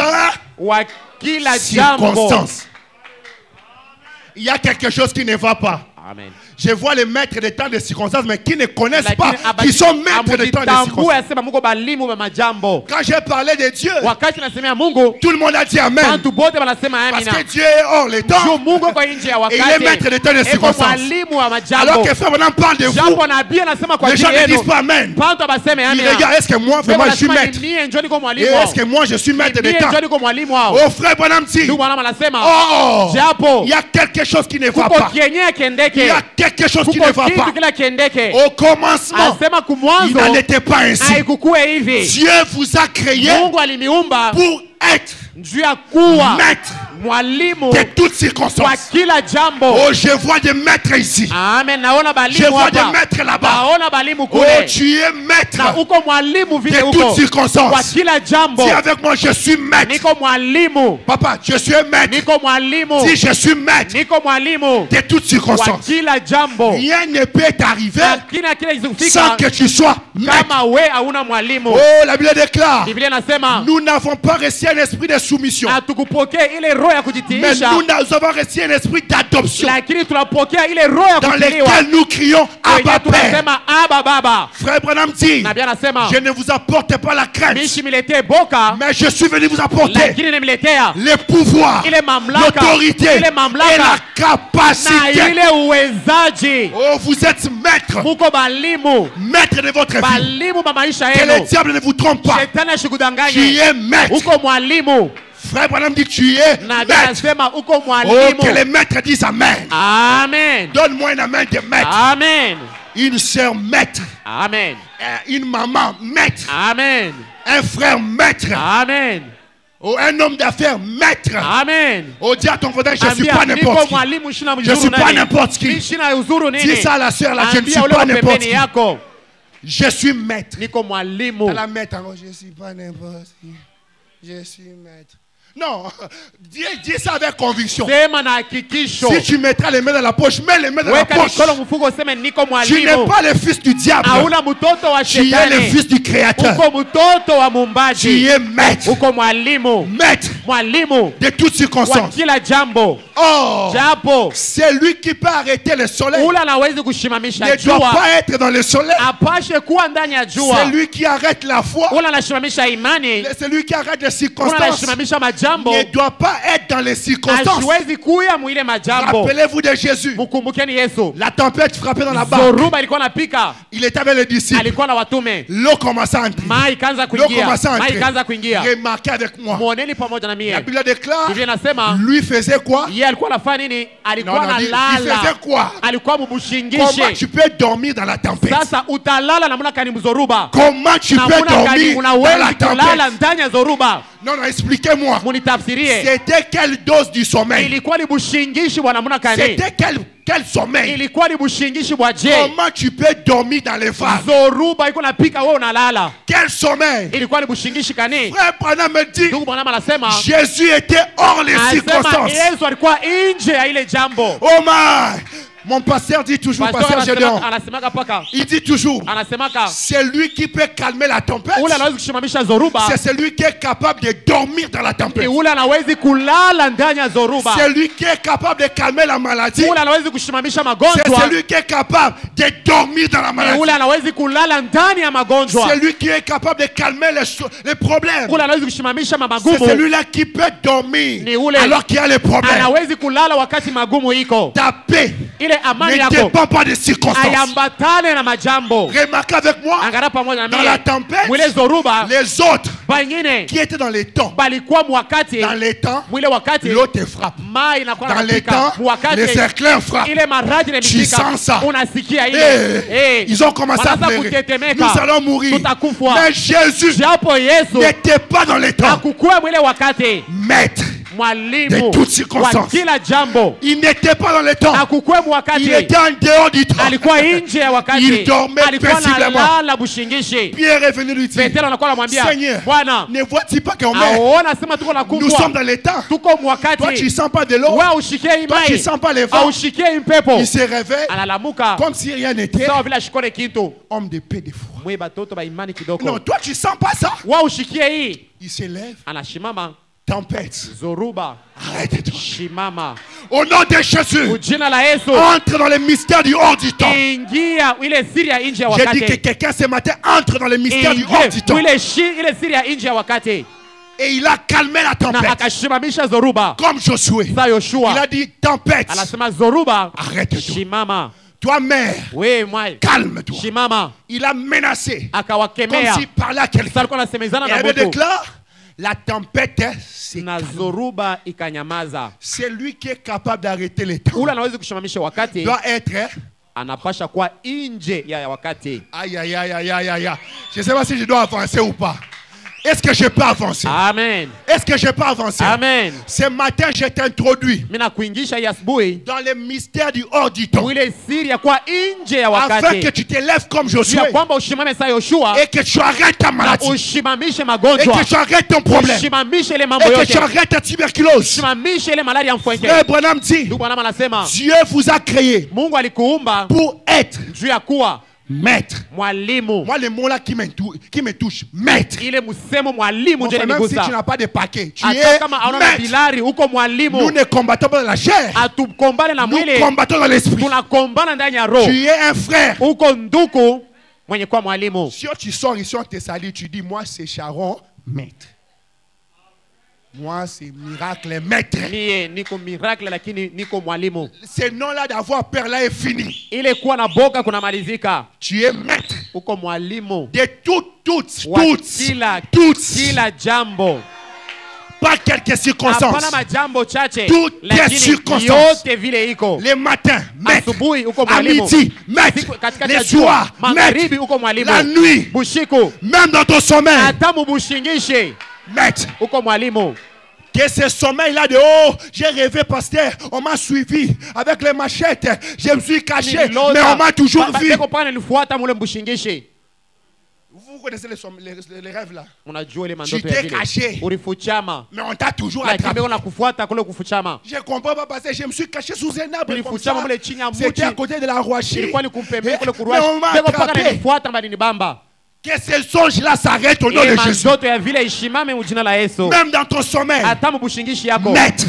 wa kila jambo. circonstance. Il y a quelque chose qui ne va pas. Amen. Je vois les maîtres des temps de circonstances, mais qui ne connaissent Lakini pas, qui sont maîtres des temps de amujitambue circonstances. asema muko balimu ba majambo. Quand j'ai parlé de Dieu, Wakati nasemea Mungu, tout le monde a dit Amen. bantu bote banasema Parce amina. que Dieu est hors les Juu temps. Mungu kwa nje ya Et il est maître wakati. des temps de Eko circonstances. mwalimu wa Alors majambo. que frère, on parle de vous. Jambo nabii anasema kwa Les gens ajili ne disent yenu. pas Amen. Bantu abaseme Ils amina. regardent, est-ce que moi, vraiment, je suis maître? Mie njoo niko Et mwalimu est-ce que wao. moi, je suis maître des Mie temps? njoo niko mwalimu wao. Oh frère Branham dit, Ndugu Branham anasema oh, japo il y a quelque chose qui ne va kuko pas. kienye Il y kendeke. a quelque chose qui ne Kuko va kitu pas. kila kendeke. Au commencement, Asema il kumwanzo n'en était pas ainsi. haikukue hivi. Dieu vous a créé Mungu alimiumba pour être juu ya kuwa maître mwalimu de toutes kwa circonstances. kila jambo. Oh, je vois des maîtres ici. Amen. Naona Je balimu vois des hapa. maîtres là-bas. Naona balimu Oh, kule. tu es maître Na uko mwalimu vile de toutes uko. Kwa circonstances. kila jambo. Dis avec moi, je suis maître. Niko mwalimu. Papa, je suis maître. Niko mwalimu. Dis, je suis maître Niko mwalimu de toutes kwa circonstances. kila jambo. Rien ne peut t'arriver Lakini kile sans kizufika que tu sois maître. kama we hauna mwalimu. Oh, la Bible déclare, Biblia inasema nous n'avons pas reçu un esprit de soumission, hatukupokea ile roho ya mais kujitiisha, nous avons reçu un esprit d'adoption lakini tunapokea ile roho ya dans kutiliwa. lequel nous crions Wenye Abba Père. tunasema aba baba. Frère Branham dit, Nabii anasema je ne vous apporte pas la crainte, mishi miletee boka, mais je suis venu vous apporter lakini nimeletea le pouvoir, ile mamlaka, l'autorité ile et mamlaka la na capacité. ile uwezaji. Oh, vous êtes maître, Muko balimu, maître de votre vie. balimu ba maisha Que le yenu. diable ne vous trompe pas. Shetani Tu asikudanganye. es maître. Uko mwalimu. Frère Branham dit tu es Nabii maître. anasema uko Oh, que mwalimu. les maîtres disent Amen. Amen. Donne-moi un amen de maître. Amen. Une sœur maître. Amen. Une maman maître. Amen. Un frère maître. Amen. Oh, un homme d'affaires, maître. Amen. Oh, dis à ton voisin, je ne suis Ambia, pas n'importe niko qui. mwalimu shina Je mzuru suis pas nani. n'importe qui. Mimi shina uzuru nini. Dis ça à la sœur là, je ne suis Ambia pas ule n'importe pembeni qui. yako. Je suis maître. Niko mwalimu. À la maître, alors, je ne suis pas n'importe qui. Je suis maître. Non, dis ça avec conviction. Sema na hakikisho. Si tu mettras les mains dans la poche, mets les mains dans la Weka poche. mikono mfuko useme niko Tu mwalimu. n'es pas le fils du diable. Hauna mtoto wa Tu es le shetani. fils du créateur. Uko mtoto wa Tu muumbaji. es maître. Uko mwalimu. Maître Mwalimu de toutes wa circonstances. kila jambo. Oh, Japo c'est lui qui peut arrêter le soleil. ula anawezi kushimamisha Ne doit jua. pas être dans le soleil. Apashe kuwa ndani ya C'est jua. lui qui arrête la foi. Ula anashimamisha imani. C'est lui qui arrête les Ula circonstances. anashimamisha majambo. Ne doit pas être dans les circonstances. Hasiwezi kuya mwile majambo. Rappelez-vous de Jésus. Mkumbukeni Yesu. La tempête frappait dans la barque. Zoruba ilikuwa napika. Il était avec les disciples. Alikuwa na watume. L'eau commençait à entrer. Mai ikaanza L'eau kuingia. commençait à Mai entrer. ikaanza kuingia. Remarquez avec moi. Muoneni pamoja na La mie. Bible déclare, Biblia inasema lui faisait quoi? yeye alikuwa anafanya nini? Alikuwa Non, non, il analala. faisait quoi? Alikuwa Comment mubushingishe. tu peux dormir dans la tempête? Sasa utalala namna kani mzoruba? Comment tu peux Namna kani dormir dans la unawezi kulala tempête? ndani ya zoruba? Non, non, expliquez-moi. Munitafsirie. C'était quelle dose du sommeil? Ilikuwa ni bushingishi bwa namna kani? C'était quel sommeil? Ilikuwa ni bushingishi bwa je? Comment tu peux dormir dans les vagues? Zoruba iko napika wewe unalala. Quel sommeil? Ilikuwa ni bushingishi kani? Frère Branham me dit, Ndugu Branham anasema Jésus était hors les anasema circonstances. Yesu alikuwa nje ya ile jambo. Oh my! Mon pasteur dit toujours, pasteur Gédéon, Anasemaka paka. il dit toujours, Anasemaka c'est lui qui peut calmer la tempête. ule anawezi kushimamisha zoruba. C'est celui qui est capable de dormir dans la tempête. Ule anawezi kulala ndani ya zoruba. C'est lui qui est capable de calmer la maladie. Ule anawezi kushimamisha C'est magonjwa. celui qui est capable de dormir dans la maladie. Ule anawezi kulala ndani ya magonjwa. C'est lui qui est capable de calmer les problèmes. Ule anawezi kushimamisha C'est magumu. celui-là qui peut dormir Ni ule alors qu'il y a les problèmes. anawezi kulala wakati magumu iko. Ta paix Ile amani ne yako dépend pas des circonstances. ayambatane na majambo. Remarquez avec moi, Angara pamoja na dans la mimi. tempête, Mwile zoruba les autres bangine qui étaient dans les temps, balikuwa mwakati. dans les temps, Mwile wakati l'eau te frappe. mai inakuwa Dans les inapika. temps, Mwakati les cerclins frappent. ile maradhi Tu inapika. sens ça. Unasikia ile. Eh, ils ont commencé à wanaanza pleurer. kutetemeka. Nous allons mourir. Tutakufa. Mais Jésus Japo Yesu n'était pas dans les temps. hakukuwa mwile wakati. Maître Mwalimu de toutes wa circonstances. kila jambo. Il n'était pas dans les temps. Hakukuwa wakati. Il était en dehors du temps. Alikuwa nje ya wakati. Il dormait Alikuwa paisiblement. analala bushingishi. Pierre est venu lui dire, Petero anakuwa anamwambia, Seigneur, Bwana, ne vois-tu pas qu'on meurt? aona sema tuko na Nous sommes kufa. dans les temps. Tuko Toi, tu mwakati. sens pas de l'eau. Wewe ushikie hii Toi, tu mai. sens pas les vents. Aushikie hii mpepo. Il se réveille Analamuka comme si rien n'était. sawa vile ashikone kitu. Homme de paix de foi. Mwe batoto ba imani Non, kidogo. toi, tu sens pas ça. Wewe ushikie hii. Il se lève. Anashimama. Tempête. Zoruba. Arrête-toi. Shimama. Au nom de Jésus, Ujina la Yesu. entre dans les mystères du hors du temps. Ingia ile siri ya nje ya J'ai dit que wakati. quelqu'un ce matin entre dans les mystères du hors du temps. Ingia ile siri ya nje ya wakati. Et il a calmé la Na tempête. akashimamisha zoruba. Comme Josué. Sa Il Yoshua. a dit, tempête, Anasema zoruba. arrête-toi. Shimama. Toi, mère, We mwai. calme-toi. Shimama. Il a menacé. Comme Akawakemea. s'il parlait à quelqu'un. Sasa alikuwa anasemezana Et na elle me mtu. déclare, la tempête, c'est Na zoruba ikanyamaza. c'est lui qui est capable d'arrêter les temps. Ule anaweza kushimamisha wakati. Doit être. Anapasha kuwa nje ya wakati. Aïe, aïe, aïe, aïe, aïe, aïe. Je ne sais pas si je dois avancer ou pas. Est-ce que je peux avancer? Amen. Est-ce que je peux avancer? Amen. Ce matin, je t'introduis Mina kuingisha hii asubuhi. dans les mystères du hors du temps. Ile siri ya kuwa nje ya Afin que wakati. tu te lèves comme Ya Josué. kwamba ushimame saa Yoshua. Et que tu arrêtes ta Na maladie. ushimamishe Et magonjwa. que tu arrêtes ton problème. Ushimamishe ile mambo Et que yote. tu arrêtes ta tuberculose. Ushimamishe ile malaria mfwenke. Frère Branham dit, Ndugu Branham anasema Dieu vous a créé Mungu alikuumba pour être juu ya kuwa maître. mwalimu. Moi, le mot là qui me touche, maître. Ile msemo mwalimu Mon ndio frère, même si tu inanigusa. n'as pas de paquet, tu Hata es kama hauna maître. bilari uko Nous mwalimu. ne combattons pas dans la chair. Atukombane na Nous mwili. combattons dans l'esprit. Tunakombana ndani ya roho. Tu es un frère. Uko nduku mwenye kuwa mwalimu. Si tu sors ici, on te salue, tu dis, moi c'est Sharon, maître. Moi c'est miracle, maître. Mie niko miracle lakini niko mwalimu. Ce nom-là d'avoir peur là est fini. Ile kuwa na boka kunamalizika. Tu es maître. Uko mwalimu. De Wa toutes. kila jambo. Pas quelques circonstances. Hapana majambo chache. Toutes les Lakini circonstances. yote vile iko. Les matins, maître. Asubuhi uko À mwalimu. midi, maître. Siku katikati Les ya jua. soirs, Magharibi maître. uko mwalimu. La nuit, Bushiku. même dans ton sommeil. Hata mubushingishe. Maître. uko mwalimu. Que ce sommeil-là de oh, j'ai rêvé, pasteur, on m'a suivi avec les machettes, je me suis caché, mais on m'a toujours vu. Vous connaissez les rêves là? Tu t'es caché, mais on t'a toujours attrapé. Je comprends pas parce que je me suis caché sous un arbre comme ça. C'était à côté de la rocher. Mais on m'a attrapé. Que ce songe-là s'arrête au nom de Jésus. Même dans ton sommeil. Maître.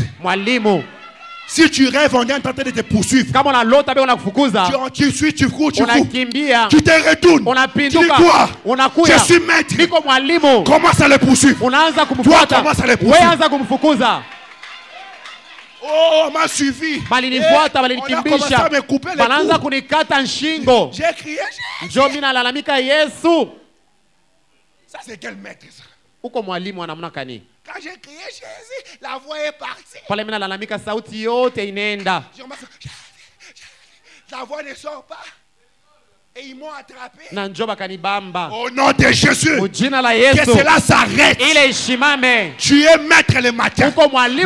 Si tu rêves, on est en train de te poursuivre. Tu suis, tu cours, tu cours. Tu te retournes. Tu dis quoi? Je suis maître. Commence à le poursuivre. Toi, commence à le poursuivre. Oh, on m'a suivi. On a commencé à me couper les coups. J'ai crié Jésus. Ça c'est quel maître ça? Quand j'ai crié Jésus, la voix est partie. La voix ne sort pas. Et ils m'ont attrapé. Au nom de Jésus. Que cela s'arrête. Tu es maître le matin,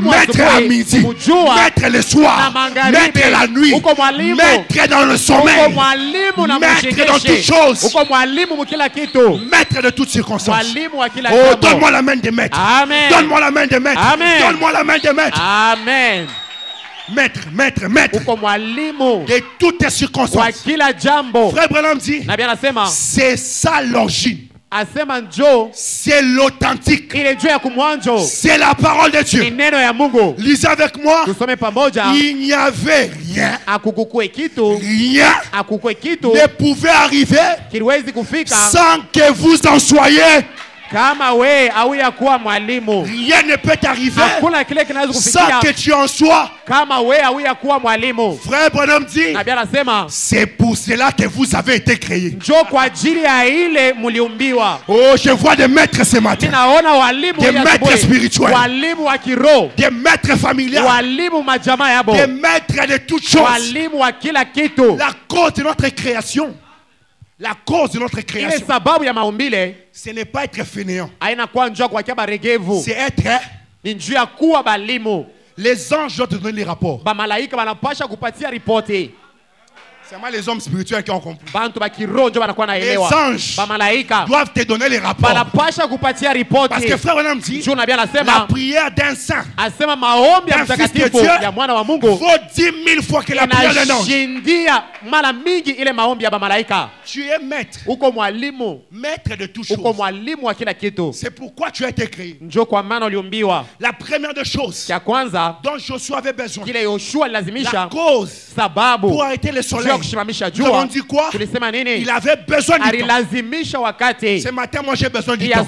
maître à midi, maître le soir, maître la nuit, maître dans le sommeil, maître dans toutes choses, maître de toutes circonstances. Oh, donne-moi la main de maître. Donne-moi la main de maître. Donne-moi la main de maître. Amen. Maître, maître, maître de toutes tes circonstances. Frère Branham dit, c'est ça l'origine. C'est l'authentique. C'est la parole de Dieu. Lisez avec moi. Il n'y avait rien. Rien ne pouvait arriver sans que vous en soyez. Rien ne peut t'arriver sans que tu en sois. Frère Branham dit, c'est pour cela que vous avez été créés. Oh, je vois des maîtres ce matin, des maîtres spirituels, des maîtres familiaux, des maîtres de toutes choses. La cause de notre création, la cause de notre création, ce n'est pas être fainéant, c'est être. Les anges doivent te donner les rapports. C'est moi les hommes spirituels qui ont compris. Les anges doivent te donner les rapports. Parce que frère Branham dit, la prière d'un saint, d'un fils de Dieu, vaut 10 000 fois que la prière d'un ange. Tu es maître. Maître de toutes choses. C'est pourquoi tu as été créé. La première des choses dont Josué avait besoin, la cause pour arrêter le soleil, nous avons dit quoi? Il avait besoin du temps. Ce matin, moi j'ai besoin du temps.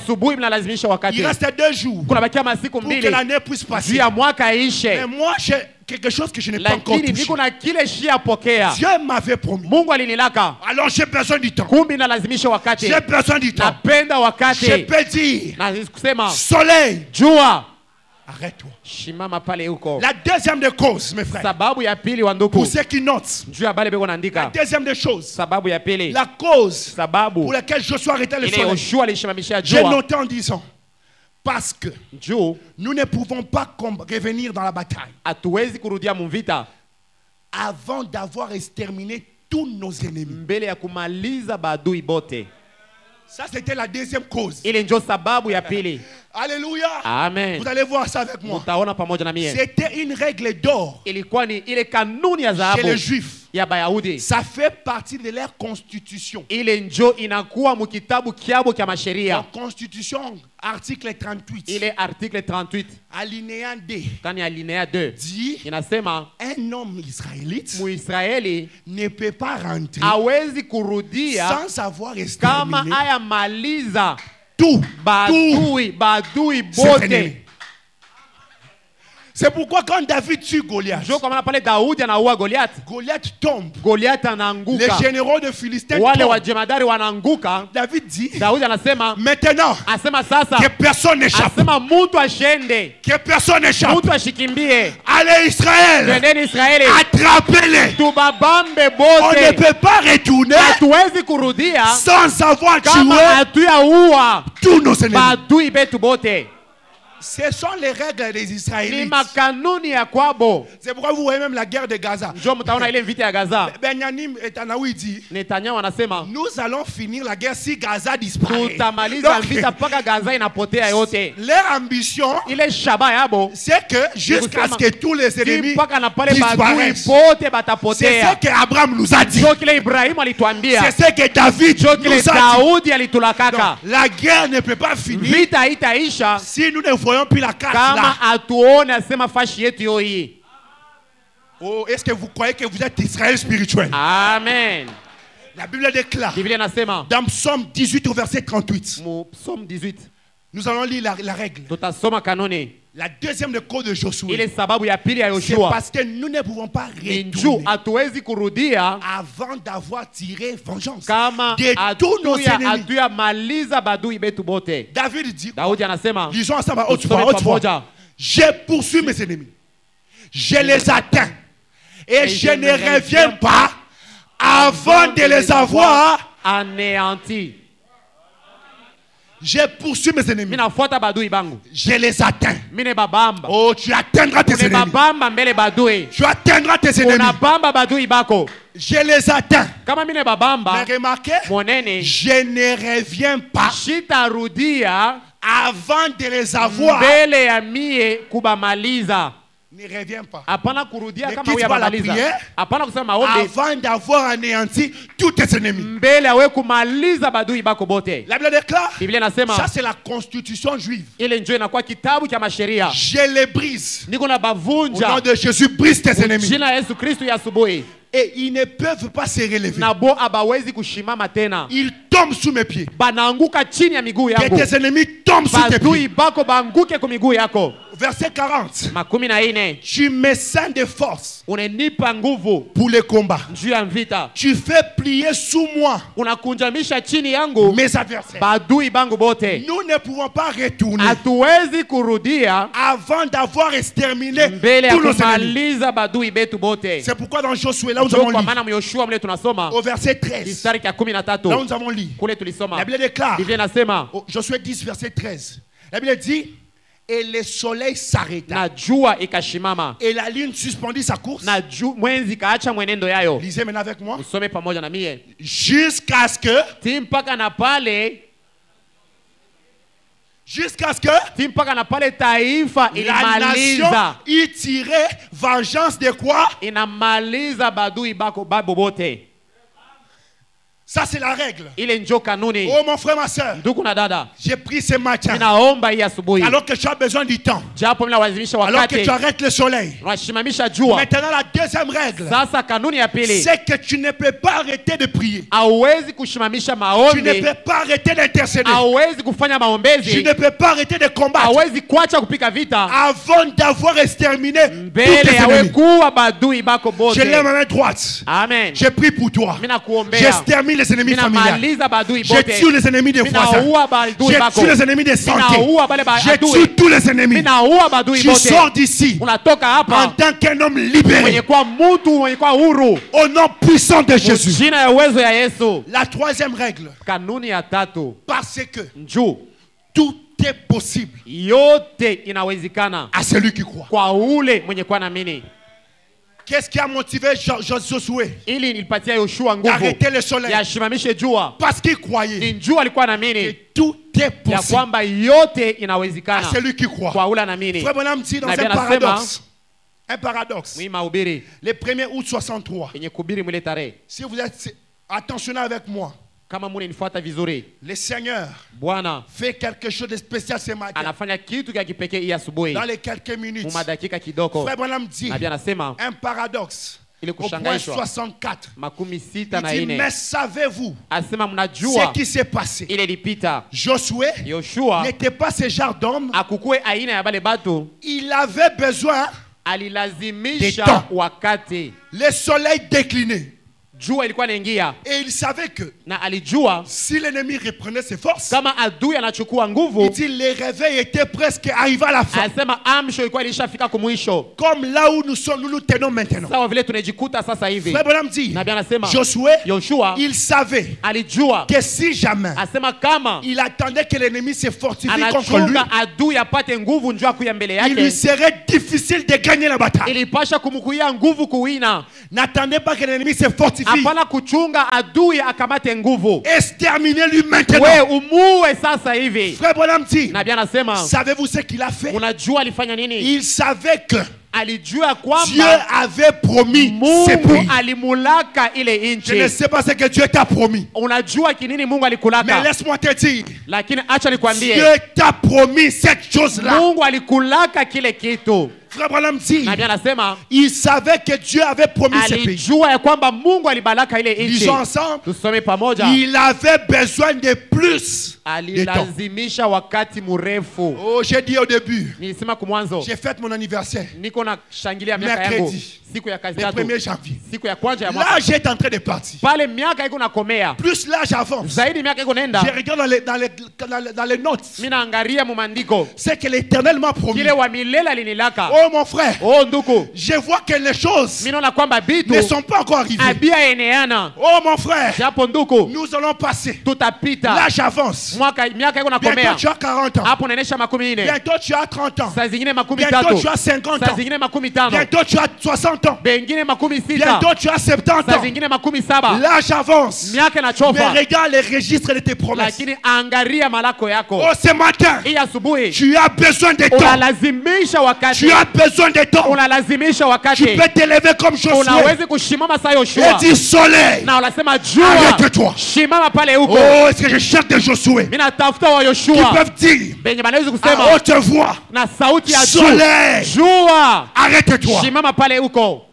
Il reste 2 jours pour que l'année puisse passer. Mais moi j'ai quelque chose que je n'ai pas encore touché. Dieu m'avait promis. Alors j'ai besoin du temps. J'ai besoin du temps. Je peux dire, soleil, arrête-toi. La deuxième des causes, mes frères, pour ceux qui notent, la deuxième des choses, la cause pour laquelle Josué arrêtait le soleil, j'ai noté en disant, parce que nous ne pouvons pas revenir dans la bataille avant d'avoir exterminé tous nos ennemis. Ça, c'était la deuxième cause. Alléluia. Amen. Vous allez voir ça avec moi. C'était une règle d'or chez les Juifs. Ça fait partie de leur constitution. La constitution, article 38. Alinéa 2. Dit, un homme israélite ne peut pas rentrer sans avoir exterminé tout. C'est pourquoi quand David tue Goliath, Goliath tombe. Les généraux de Philistins tombent. David dit, maintenant que personne n'échappe. Que personne n'échappe. Allez Israël, attrapez-les. On ne peut pas retourner sans avoir tué tous nos ennemis. Ce sont les règles des ni Israélites. makanuni ya kwabo. C'est pourquoi vous voyez même la guerre de Gaza. Njo mtaona ile vita ya Gaza. Benyamin Netanyahu dit, Netanyahu anasema nous allons finir la guerre si Gaza disparaît. tutamaliza Donc, vita mpaka Gaza inapotea yote. leur ambition, Ile shaba yabo c'est que jusqu'à ce que tous les ennemis mpaka na pale badui disparaissent. pote C'est batapotea. ce que Abraham nous a dit. Njo kile Ibrahimu alituambia. C'est ce que David Njo kile nous a dit. Daudi alitulakaka. Donc, la guerre ne peut pas finir Vita haitaisha si nous ne voyons plus la carte kama là. atuone asema fashi yetu yo hii. Oh, est-ce que vous croyez que vous êtes Israël spirituel? Amen. La Bible déclare Biblia inasema dans Psaume 18 au verset 38. mu Psalm 18 Nous allons lire la règle. tutasoma kanuni La deuxième de code de Josué. ile sababu ya pili ya C'est Yoshua. parce que nous ne pouvons pas Ni njuu retourner hatuwezi kurudia avant d'avoir tiré vengeance kama de tous nos ennemis. hatuya maliza badui betu bote. David dit, Daudi anasema lisons ensemble à haute tusome voix, haute voix. pamoja. Je poursuis mes ennemis. Je les atteins. Et je ne reviens pas avant de les avoir. anéanti. Je poursuis mes ennemis. Mina nafuata badui bangu. Je les atteins. Mine babamba. Oh, tu atteindras tes Une ennemis. babamba mbele badui. Tu atteindras tes ennemis. Unabamba badui bako. Je les atteins. Kama mine babamba Mais remarquez, monene je ne reviens pas shitarudia avant de les avoir. mbele ya mie kubamaliza. Ne reviens pas. Hapana kurudia Ne kama quitte huya pas la bamaliza. prière. Hapana kusema maombi Avant d'avoir anéanti tous tes ennemis. mbele yawe kumaliza badui bako bote. La Bible déclare, Biblia inasema ça c'est la constitution juive. ile njoo inakuwa kitabu cha masheria. Je les brise. Niko na Au nom bavunja de Jésus, brise tes ennemis. jina la Yesu Kristo ya asubuhi. Et ils ne peuvent pas se relever. Na bo abawezi kushimama tena. Ils tombent sous mes pieds. Banaanguka chini ya miguu Que yangu. tes ennemis tombent sous tes pieds. Badui bako banguke kwa miguu yako. Verset 40. Makumi na ine. Tu me sens de force Unanipa nguvu pour les combats. juu ya vita. Tu fais plier sous moi Unakunjamisha chini yangu mes adversaires. badui bangu bote. Nous ne pouvons pas retourner Hatuwezi kurudia avant d'avoir exterminé mbele ya tous nos ennemis. kumaliza badui betu bote. C'est pourquoi dans Josué, là où nous Ndio avons kwa lu, maana Yoshua mle tunasoma au verset 13, mstari ya 13 là où nous avons lu, kule la tulisoma Bible déclare, Biblia inasema Josué 10, verset 13, la Bible dit, et le soleil s'arrêta, na jua ikashimama et la lune suspendit sa course. na mwenzi kaacha mwenendo yayo. Lisez maintenant avec moi. Usome pamoja na mie Jusqu'à ce que, ti mpaka na pale taifa la nation ilimaliza y tirait vengeance de quoi? inamaliza badui bako babo bote. Ça c'est la règle. Ile njo kanuni. Oh mon frère, ma soeur, Ndugu na dada, j'ai pris ce matin, ninaomba hii asubuhi alors que tu as besoin du temps, japo mnawazimisha alors que wakati tu arrêtes le soleil. unashimamisha jua. Maintenant la deuxième règle, Sasa kanuni ya pili, c'est que tu ne peux pas arrêter de prier. hauwezi kushimamisha Tu ne maombi, peux pas arrêter d'intercéder. hauwezi kufanya Tu maombezi, ne peux pas arrêter de combattre hauwezi kuacha kupika vita avant d'avoir exterminé tous mbele tes yawe ennemis. kuwa badui bako Je lève bote. ma main droite. Amen. Je prie pour toi. Mina kuombea, J'extermine les ennemis mina familiaux. maliza badui Je bote, tue les ennemis des mina voisins. uwa badui Je bako, tue les ennemis des santé. mina uwa bale Je badui, tue tous les ennemis. mina uwa badui Tu bote. sors d'ici Unatoka en hapa tant qu'un homme mwenye libéré. kwa mutu mwenye kwa huru, Au nom puissant de Jésus. jina ya uwezo ya Yesu. La troisième règle. Kanuni ya tatu, Parce que njuu tout est possible yote inawezekana à celui qui croit. kwa ule mwenye kwa naamini. Qu'est-ce qui a motivé Josué Ili nilipatia Yoshua nguvu d'arrêter le soleil? yashimamishe jua, Parce qu'il croyait ni jua alikuwa que naamini tout est ya possible kwamba yote à inawezekana celui qui croit. kwa ule anaamini. Frère Branham dit dans Na un bien nasema, paradoxe. Un paradoxe. Mwi mahubiri Le 1er août 63. yenye kubiri mwile tarehe, Si vous êtes attentionnés avec moi, kama mune nifuata vizuri, le Seigneur Bwana fait quelque chose de spécial ce matin. anafanya kitu kya kipekee hii asubuhi Dans les quelques minutes. mu madakika kidogo. Frère Branham dit Na bien nasema un paradoxe. ili Au point kushangaishwa 64. makumi sita Il na dit, ine mais savez-vous asema ce mnajua qui s'est passé? ile lipita Josué Yoshua n'était pas ce genre d'homme. akukue aina ya bale batu, Il avait besoin alilazimisha Des temps. wakati le soleil décliné. jua ilikuwa inaingia Et il savait que na alijua si l'ennemi reprenait ses forces, kama adui anachukua il nguvu, dit les réveils étaient presque arrivés à la fin. asema amsho ilikuwa ilishafika kumwisho, Comme là où nous sommes, nous nous tenons maintenant. sawa vile tunajikuta sasa hivi. Frère Branham dit, Nabii anasema Josué, Yoshua il savait alijua que si jamais asema kama il attendait que l'ennemi se fortifie contre lui, anachunga adui apate nguvu njoo akuya mbele il lui yake, serait difficile de gagner la bataille. ilipasha kumkuia nguvu kuwina. N'attendez pas que l'ennemi se fortifie. Hapana kuchunga adui akamate nguvu, Exterminez-lui maintenant. we umuue sasa hivi. Frère Branham dit, Nabii anasema savez-vous ce qu'il a fait? unajua alifanya nini? Il savait que Alijua Dieu kwamba avait promis ses Mungu pays. alimulaka ile Je ne nchi. sais pas ce que Dieu t'a promis. Unajua kinini Mungu Mais alikulaka, laisse-moi te dire, lakini acha nikwambie, Dieu t'a promis cette chose-là. Mungu alikulaka kile kitu. Frère Branham dit, Nabii anasema il savait que Dieu avait promis ses pays. alijua ya kwamba Mungu alibaraka ile nchi. Lisons ensemble. Tusome pamoja. Il avait besoin de plus de temps. Alilazimisha wakati mrefu. Oh, j'ai dit au début, Nilisema kumwanzo, j'ai fêté mon anniversaire niko na shangilia miaka Mercredi. yangu siku ya kazi le tatu, 1er janvier. siku ya kwanza ya mwaka. L'âge est en train de partir. Pale miaka iko nakomea Plus l'âge avance, zaidi, miaka iko nenda, je regarde dans les notes. mimi naangalia mu maandiko C'est que l'Éternel m'a promis. kile wa milele alinilaka. Oh mon frère, Oh nduku, je vois que les choses mimi naona kwamba bitu ne sont pas encore arrivées. abia eneana. Oh mon frère, Japo nduku, nous allons passer. tutapita L'âge avance. mwaka, miaka iko Bientôt nakomea. tu as 40 ans. Hapo unaenesha makumi ine, Bientôt tu as 30 ans. saa zingine makumi Bientôt tatu, tu as 50 saa ans. zingine makumi tano, Bientôt tu as 60 ans. bengine makumi sita, Bientôt tu as 70 saa ans. zingine makumi saba. L'âge avance. Miaka Mais inachofa, regarde les registres de tes promesses. lakini angalia malako yako. Oh, ce matin, Hii asubuhi tu as besoin de temps. unalazimisha wakati, Tu as besoin de temps. unalazimisha Tu wakati, peux t'élever comme Josué unawezi kushimama saa et Yoshua dire soleil. na unasema jua, Arrête-toi. shimama pale huko. Oh, est-ce que je cherche des Josué Mimi natafuta wa qui Yoshua peuvent dire benye banaweza à kusema haute voix, na sauti ya juu, soleil, jua, arrête-toi. shimama pale huko.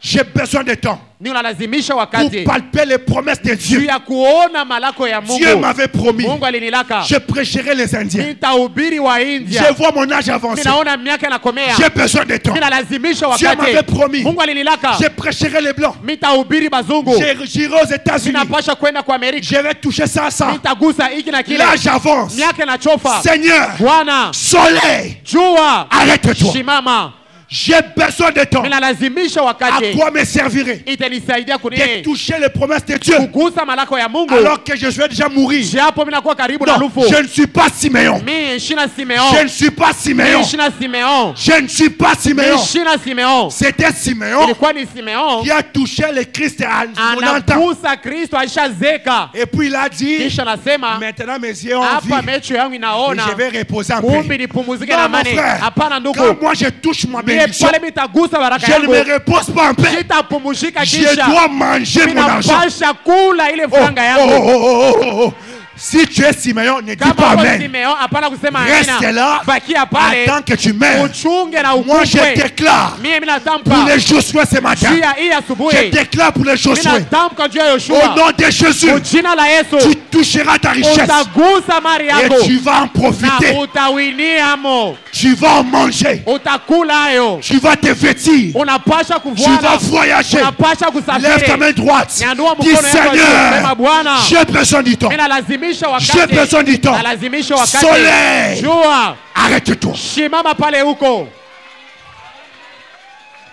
J'ai besoin de temps Ni unalazimisha pour wakati palper les promesses de juu Dieu. ya kuona malako ya Dieu Mungu. m'avait promis, Mungu alinilaka je prêcherai les Indiens. nitahubiri wa India. Je vois mon âge avancer. Mimi naona miaka inakomea, J'ai besoin de temps. mimi nalazimisha Dieu m'avait wakati. promis, Mungu alinilaka je prêcherai les Blancs. nitahubiri bazungu, J'irai aux États-Unis. ninapasha kwenda kwa Amerika, Je vais toucher ça à ça. nitagusa hiki na kile. L'âge avance. Miaka inachofa. Seigneur, Bwana, soleil, jua, arrête-toi. shimama. J'ai besoin de temps. Mimi nalazimisha À wakati, quoi me servirait itanisaidia de kunini? toucher les promesses de Dieu Kugusa malako ya Mungu alors que je vais déjà mourir? japo mimi nakuwa karibu na Non, lufu. je ne suis pas Siméon. Mimi shina Je Simeon, ne suis pas Siméon. mimi shina Simeon, Je ne suis pas Siméon. mimi shina Simeon. C'était Siméon Ilikuwa ni Simeon qui a touché le Christ à 90 ans. anagusa Kristo, alishazeka. Et puis il a dit, Kisha nasema maintenant mes yeux ont hapa vu mecho yangu et inaona, je vais reposer en kumbi paix. nipumuzike Non, na mon amani. frère, Hapana ndugu, quand moi je touche ma mie bénédiction, pale mitagusa baraka je ne me yangu, repose pas en paix. sitapumuzika Je kisha dois manger mon argent. minapasha kula ile Oh, franga oh, yangu. oh, oh, oh, oh. Si tu es Siméon, ne dis pas Kama uko amen. Simeon, hapana kusema Reste amina, là, bakia pale attends que tu meurs. uchunge na Moi je ukukwe. déclare Mie pour minatamka les Josué ce matin. juu ya hii Je asubuhi, déclare pour les Josué. minatamka juu ya Au Yoshua, nom de Jésus, kwa jina la tu Yesu toucheras ta richesse utagusa mali et yako tu vas en na profiter. utawiniamo, Tu vas en manger. utakula hayo, Tu vas te vêtir. unapasha Tu kuvuana, vas voyager. unapasha Lève ta kusafiri. main droite. Nyandua Dis mkono yako juu, sema Seigneur, Bwana, j'ai besoin du temps. mimi nalazimisha J'ai wakati, besoin du temps. nalazimisha wakati. Soleil, Jua, arrête-toi. shimama pale huko.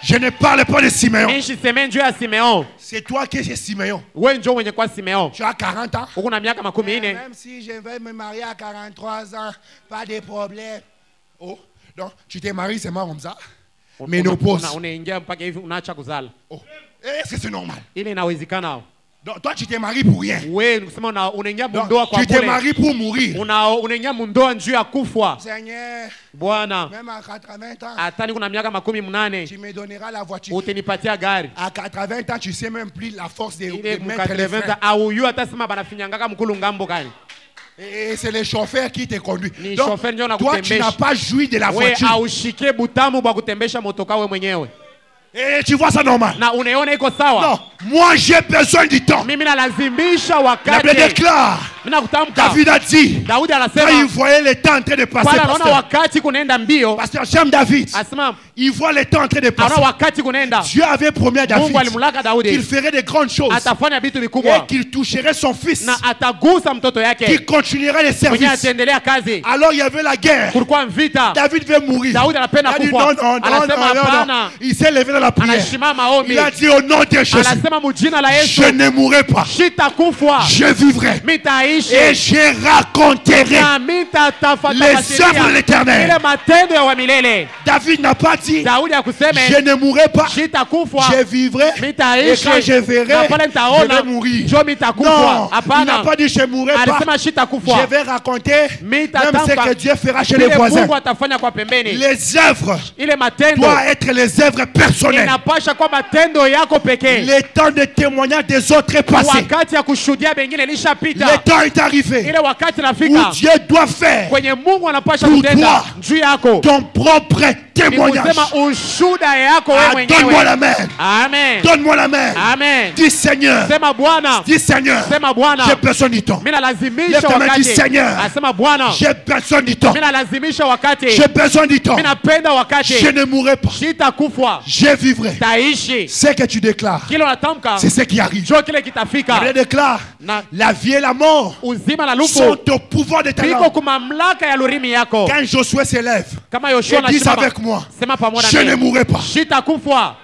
Je ne parle pas de Siméon. Mimi siseme juu ya Simeon. C'est toi qui es Siméon. Wewe njoo mwenye kwa Simeon. Tu as 40 ans. Uko na miaka 14. Même si je vais me marier à 43 ans, pas de problème. Oh, donc tu t'es marié seulement comme ça. Ménopause. Unaingia mpaka hivi unaacha kuzala. Oh. Est-ce que c'est normal? Ile inawezekana. Donc toi tu t'es marié pour rien. Wewe nikusema unaingia Donc, mundoa kwa tu t'es bure. marié pour mourir. Unaingia mundoa njuu ya kufwa. Seigneur, Bwana, même à 80 ans, hata niko na miaka 18, tu me donneras la voiture. utanipatia gari. À 80 ans, tu sais même plus la force de Ile mettre les freins. au yu hata sema banafinyangaka mkulu ngambo gani. Et c'est le chauffeur qui te conduit. Ni Donc, chauffeur ndio toi, tu anakutembesha. n'as pas joui de la We voiture. aushike butamu bwa kutembesha motoka we mwenyewe. Et tu vois ça normal? Na unaona iko sawa? Non, moi j'ai besoin du temps. Mimi nalazimisha La Bible wakati. déclare Mina kutamka. David a dit, Daudi quand il anasema voyait le temps en train de passer, pale anaona pasteur, wakati kunaenda mbio. pasteur, j'aime David. Asema Il voit le temps en train de passer. anaona wakati kunaenda. Dieu avait promis à David Mungu alimulaka qu'il Daudi ferait de grandes choses atafanya vitu et vikubwa qu'il toucherait son fils, na atagusa mtoto qu'il yake continuerait les mwenye services. ataendelea kazi. Alors il y avait la guerre. Kulikuwa vita. David veut mourir. Daudi anapenda Il a dit kufa. non, non, non, Anasema non, non, non. hapana. Il s'est levé dans la prière. Anashimama ombi. Il a dit au nom de Jésus, Anasema mujina la Yesu je ne mourrai pas. sitakufa, Je vivrai et mitaishi je raconterai na les œuvres de l'Éternel. ile matendo ya wa milele. David n'a pas dit Daudi akuseme je ne mourrai pas, sitakufa, je vivrai et mitaishi quand je verrai, na pale je nitaona vais mourir. njo mitakufa. Non, il n'a Hapana, pas dit je ne mourrai pas. alisema sitakufa. Je vais raconter même ce que Dieu fera chez les Vile voisins. Mungu atafanya kwa pembeni. Les œuvres Ile matendo doivent être les œuvres personnelles. inapasha kwa matendo yako pekee. Le temps de témoignage des autres est passé. Wakati ya kushuhudia bengine Le lishapita. temps est arrivé Ile wakati où nafika Dieu doit faire kwenye Mungu anapasha Pour kutenda toi. juu yako. ton propre Ni témoignage. kusema ushuhuda yako wewe Ah, donne-moi mwenyewe. la main. Amen. Donne-moi la main. Amen. Dis Seigneur. Sema Bwana. Dis Seigneur. Sema Bwana. J'ai besoin du temps. Mimi nalazimisha Lève ta main, wakati. dis, Seigneur. Asema Bwana. J'ai besoin du temps. Mimi nalazimisha wakati. J'ai besoin du temps. Mimi napenda wakati. Je ne mourrai pas. Sitakufa. Je vivrai. Taishi. Ce que tu déclares, Kile unatamka c'est ce qui arrive. ndio kile Je kitafika. déclare, Na la vie et la mort uzima na sont lufu au pouvoir de ta biko langue. kwa mamlaka ya lurimi yako. Quand Josué s'élève, Kama Yoshua et dis anasimama. avec moi, Sema pamoja je ne nami. mourrai pas. Sitakufa.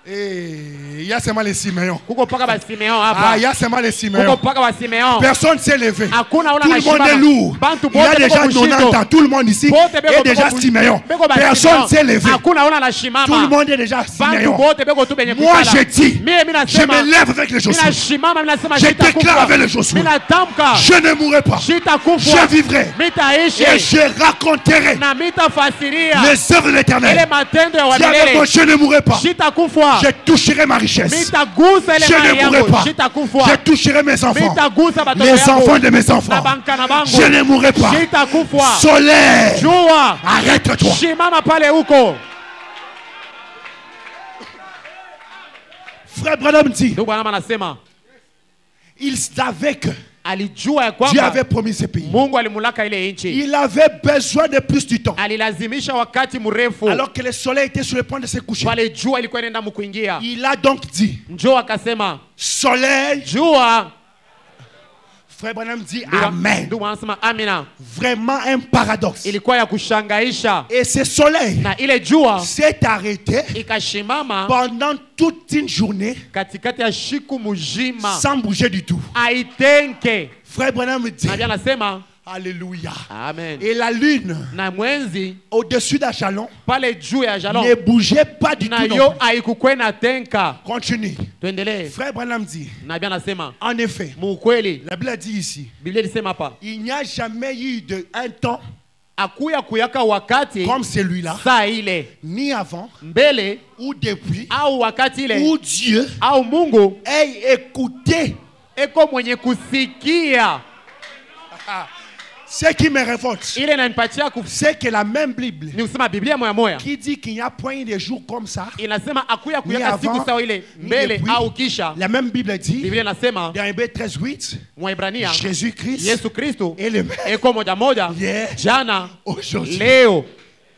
Et il y a seulement les Siméons. Kuko paka ba Simeon Ah, hapa. il y a seulement les Kuko Siméons. paka ba Simeon. Personne ne s'est levé. Hakuna Tout una le monde est lourd. Bantu Il y a bote déjà beko 90 ans. bushito. Tout le monde ici Bote est beko déjà beko Siméon. beko ba Personne ne Simeon. s'est levé. Hakuna una na Tout le shimama. monde est déjà Bantu Siméon. bote beko tu benye Moi, kukala. je dis, Mimi je nasema. me lève avec le Josué. Mina shimama mina sema Je déclare sitakufa. avec le Josué. Mina tamka. Je ne mourrai pas. Sitakufa. Je vivrai. Mitaishi. Et je raconterai Na mitafasiria. les œuvres de Ile l'Éternel. matendo ya Dis avec moi, wamilele. je ne mourrai pas. Sitakufa. Je toucherai ma richesse. Mitagusa ile Je mali ne mourrai yangu. pas. Sitakufa. Je toucherai mes enfants. Mitagusa batoto Les yangu. enfants de mes Na enfants. bankana bangu. Je ne mourrai pas. Sitakufa. Soleil, Jua. arrête-toi. Shimama pale huko. Frère Branham dit, Ndugu Branham anasema il savait que alijua ya Dieu kwamba avait promis ce pays. Mungu alimulaka ile nchi. Il avait besoin de plus du temps. Alilazimisha wakati mrefu. Alors que le soleil était sur le point de se coucher. Pale jua ilikuwa inaenda mkuingia. Il a donc dit, Njoo akasema, soleil, jua. Frère Branham dit, Amen. Ndugu anasema amina. Vraiment un paradoxe. Ilikuwa ya kushangaisha. Et ce soleil Na ile jua s'est arrêté ikashimama pendant toute une journée katikati ya shiku mujima. sans bouger du tout. Aitenke. Frère Branham dit, Na anasema Alléluia. amen. Et la lune, Na mwenzi au-dessus d'Achalon, pale juu ya Jalon ne bougeait pas du na tout. yo Non plus. haikukwenda tenka. Continue. Tuendelee. Frère Branham dit, Na anasema en effet, muukweli, la Bible a dit ici, Biblia ilisema hapa il n'y a jamais eu un temps akuya kuyaka wakati comme celui-là, saa ile ni avant mbele ou depuis, au wakati ile où Dieu au Mungu ait écouté. eko mwenye kusikia. Ce qui me révolte, Ile inanipatia c'est que la même Bible ni kusema Biblia moya moya qui dit qu'il n'y a point de jours comme ça, inasema akuya ni kuyaka siku avant, sawa ile ni mbele depuis. au kisha. La même Bible dit, Biblia inasema dans Hébreux 13:8, Mwaebrania Jésus-Christ Yesu Kristo est le même eko moja moja hier, jana aujourd'hui. leo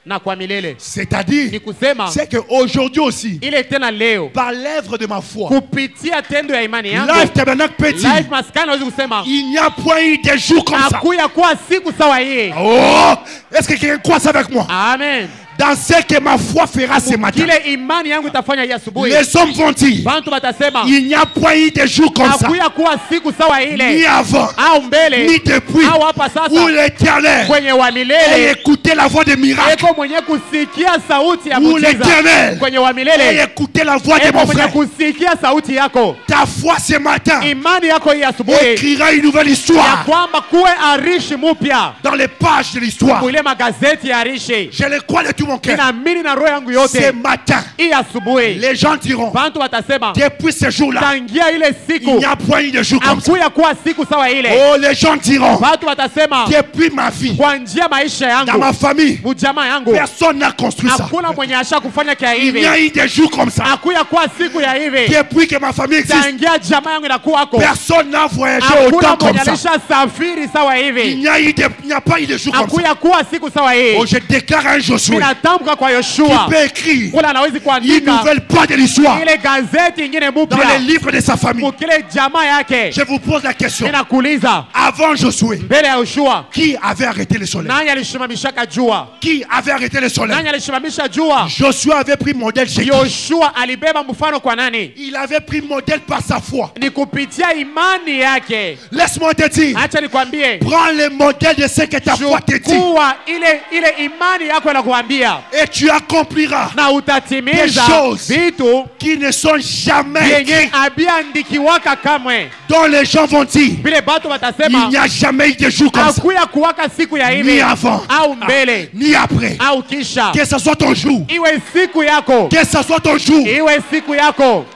na kwa milele. C'est-à-dire, Ni kusema c'est qu'aujourd'hui aussi, ile tena leo par l'œuvre de ma foi, kupitia tendo ya imani yangu Life Tabernacle peut dire, life maskani naweza kusema il n'y a point eu de jours comme ça. akuya kuwa siku sawa hii. Oh, est-ce que quelqu'un croit ça avec moi? Amen. Dans ce que ma foi fera ce matin, Kile imani yangu itafanya hii asubuhi. les hommes vont dire, Bantu batasema il n'y a point eu de jours comme ça, akuya kuwa siku sawa ni ile avant, au mbele ni depuis, au hapa où sasa l'Éternel kwenye wa ait milele écouté la voix des miracles, eko mwenye kusikia sauti ya où muujiza l'Éternel kwenye wa ait milele écouté la voix de eko mon mwenye frère. kusikia sauti yako. Ta foi ce matin Imani yako hii asubuhi écrira une nouvelle ya histoire kwamba kuwe arishi mupya dans les pages de l'histoire. kuile magazeti ya arishi. Je le crois de tout tout mon cœur. ninaamini na roho yangu Ce yote matin, hii asubuhi les gens diront, bantu watasema depuis ce jour-là, tangia ile il siku n'y a point eu de jour comme ça. hakuya kuwa siku sawa ile. Oh, les gens diront, Watu watasema depuis ma vie, kwa njia maisha dans yangu ma famille, mujamaa yangu personne n'a construit ça. hakuna mwenye asha kufanya kia Il y a hivi. eu des jours comme ça. Hakuya kuwa siku ya hivi Depuis que ma famille existe, tangia jamaa yangu inakuwako. personne n'a voyagé Hakuna autant comme mwenye ça. alisha safiri sawa Il hivi. n'y a pas eu de jours comme ça. Hakuya kuwa siku sawa hii. Oh, je déclare un Josué Ninatamka kwa qui Yoshua peut écrire ule anawezi une kuandika nouvelle page de l'histoire ile gazeti ingine dans les mupya livres de sa famille. mukile jamaa yake. Je vous pose la question. Ninakuuliza, Avant Josué, mbele ya Yoshua qui avait arrêté le soleil? nani alishimamishaka jua? Qui avait arrêté le soleil? Nani alishimamisha jua? Josué avait pris modèle chez qui? Yoshua alibeba mfano kwa nani? Il avait pris modèle par sa foi. Ni kupitia imani yake. Laisse-moi te dire, Acha nikwambie, prends le modèle de ce que ta foi te dit chukua ile imani yako inakuambia et tu accompliras na des utatimiza choses vitu qui ne sont jamais yenye écrites, abiandikiwaka kamwe. dont les gens vont dire, Vile batu il watasema n'y a jamais eu de jour comme ça, hakuya kuwaka siku ya ni hivi avant, au mbele ni après. au kisha. Que ce soit ton jour, Iwe siku yako, que ce soit ton jour, iwe siku yako,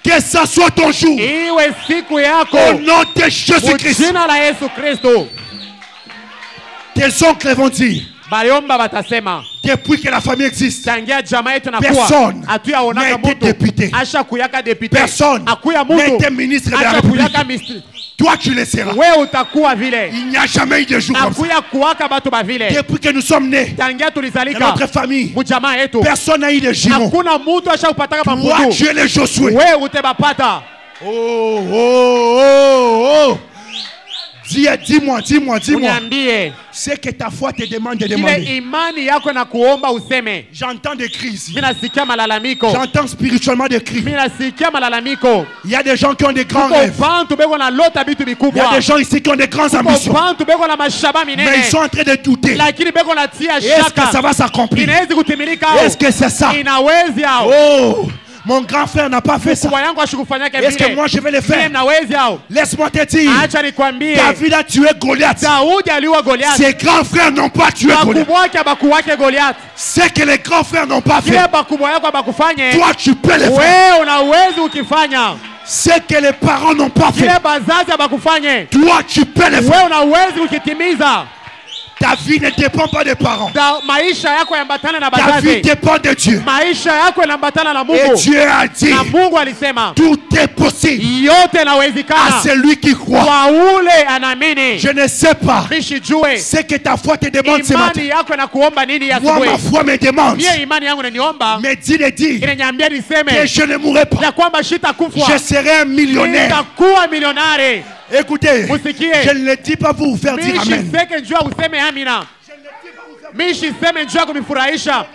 que ce soit ton jour, iwe siku yako, au nom de Jésus-Christ. jina la Yesu Kristo. Tes oncles vont dire, Bayomba batasema depuis que la famille existe, tangia jamaa yetu personne nakuwa hatuyaonaka n'a été mutu député. asha kuyaka depute, Personne akuya n'a mutu été ministre de la asha République. kuyaka ministre. Toi, tu le seras. Wewe utakuwa vile, Il n'y a jamais eu de jour comme ça. akuya kuwaka batu ba vile. Depuis que nous sommes nés Tangia dans tulizalika notre famille, mujamaa yetu personne n'a eu de jumeaux. hakuna mutu asha kupataka Toi, mamutu. tu es le Josué. Wewe utebapata. Oh, oh, oh, oh. Dis-moi. Uniambie Ce que ta foi te demande de ile demander. imani yako na kuomba useme. J'entends des cris ici. Mimi nasikia malalamiko, J'entends spirituellement des cris. mimi nasikia malalamiko. Il y a des gens qui ont des grands Kuko rêves. bantu beko na lota bitu Il y a bikubwa. des gens ici qui ont des grandes Kuko ambitions. bantu beko na mashaba Mais minene. ils sont en train de douter. Lakini beko na tia Est-ce que ça shaka. va s'accomplir? Inawezi kutimilika au? Est-ce que c'est ça? Inawezi au? Oh, mon grand frère n'a pas fait ça. Mkubwa yangu ashikufanyake Est-ce que vile. moi je vais le Vile faire? mnawezi au? Laisse-moi te dire. Acha nikwambie. David a tué Goliath. Daudi aliua Goliath. Ses grands frères n'ont pas tué Goliath. Bakubwa wake abakuwake Goliath. Ce que les grands frères n'ont pas fait, Kile bakubwa yako abakufanye. toi tu peux le faire. Wewe una uwezo ukifanya. Ce que les parents n'ont pas fait, Kile bazazi abakufanye. toi tu peux le faire. Wewe una uwezo ukitimiza. Ta vie ne dépend pas des parents. Maisha yako yambatana na Ta vie bazazi. dépend de Dieu. Maisha yako yanambatana na Et Mungu. Dieu a dit, Na Mungu alisema tout est possible yote à yanawezekana celui qui croit. kwa ule anaamini. Je ne sais pas Mishijue ce que ta foi te demande ce matin. imani yako inakuomba nini ya Moi, ma asubuhi. foi me demande, Mie imani yangu inaniomba me dit de dire inaniambia que niseme je ne mourrai pas. ya kwamba Je sitakufa, serai un millionnaire. nitakuwa milionari. Écoutez, Musikie. je ne le dis pas pour vous faire dire amen. Mishiseke njua useme amina. Mishiseme njua kunifurahisha.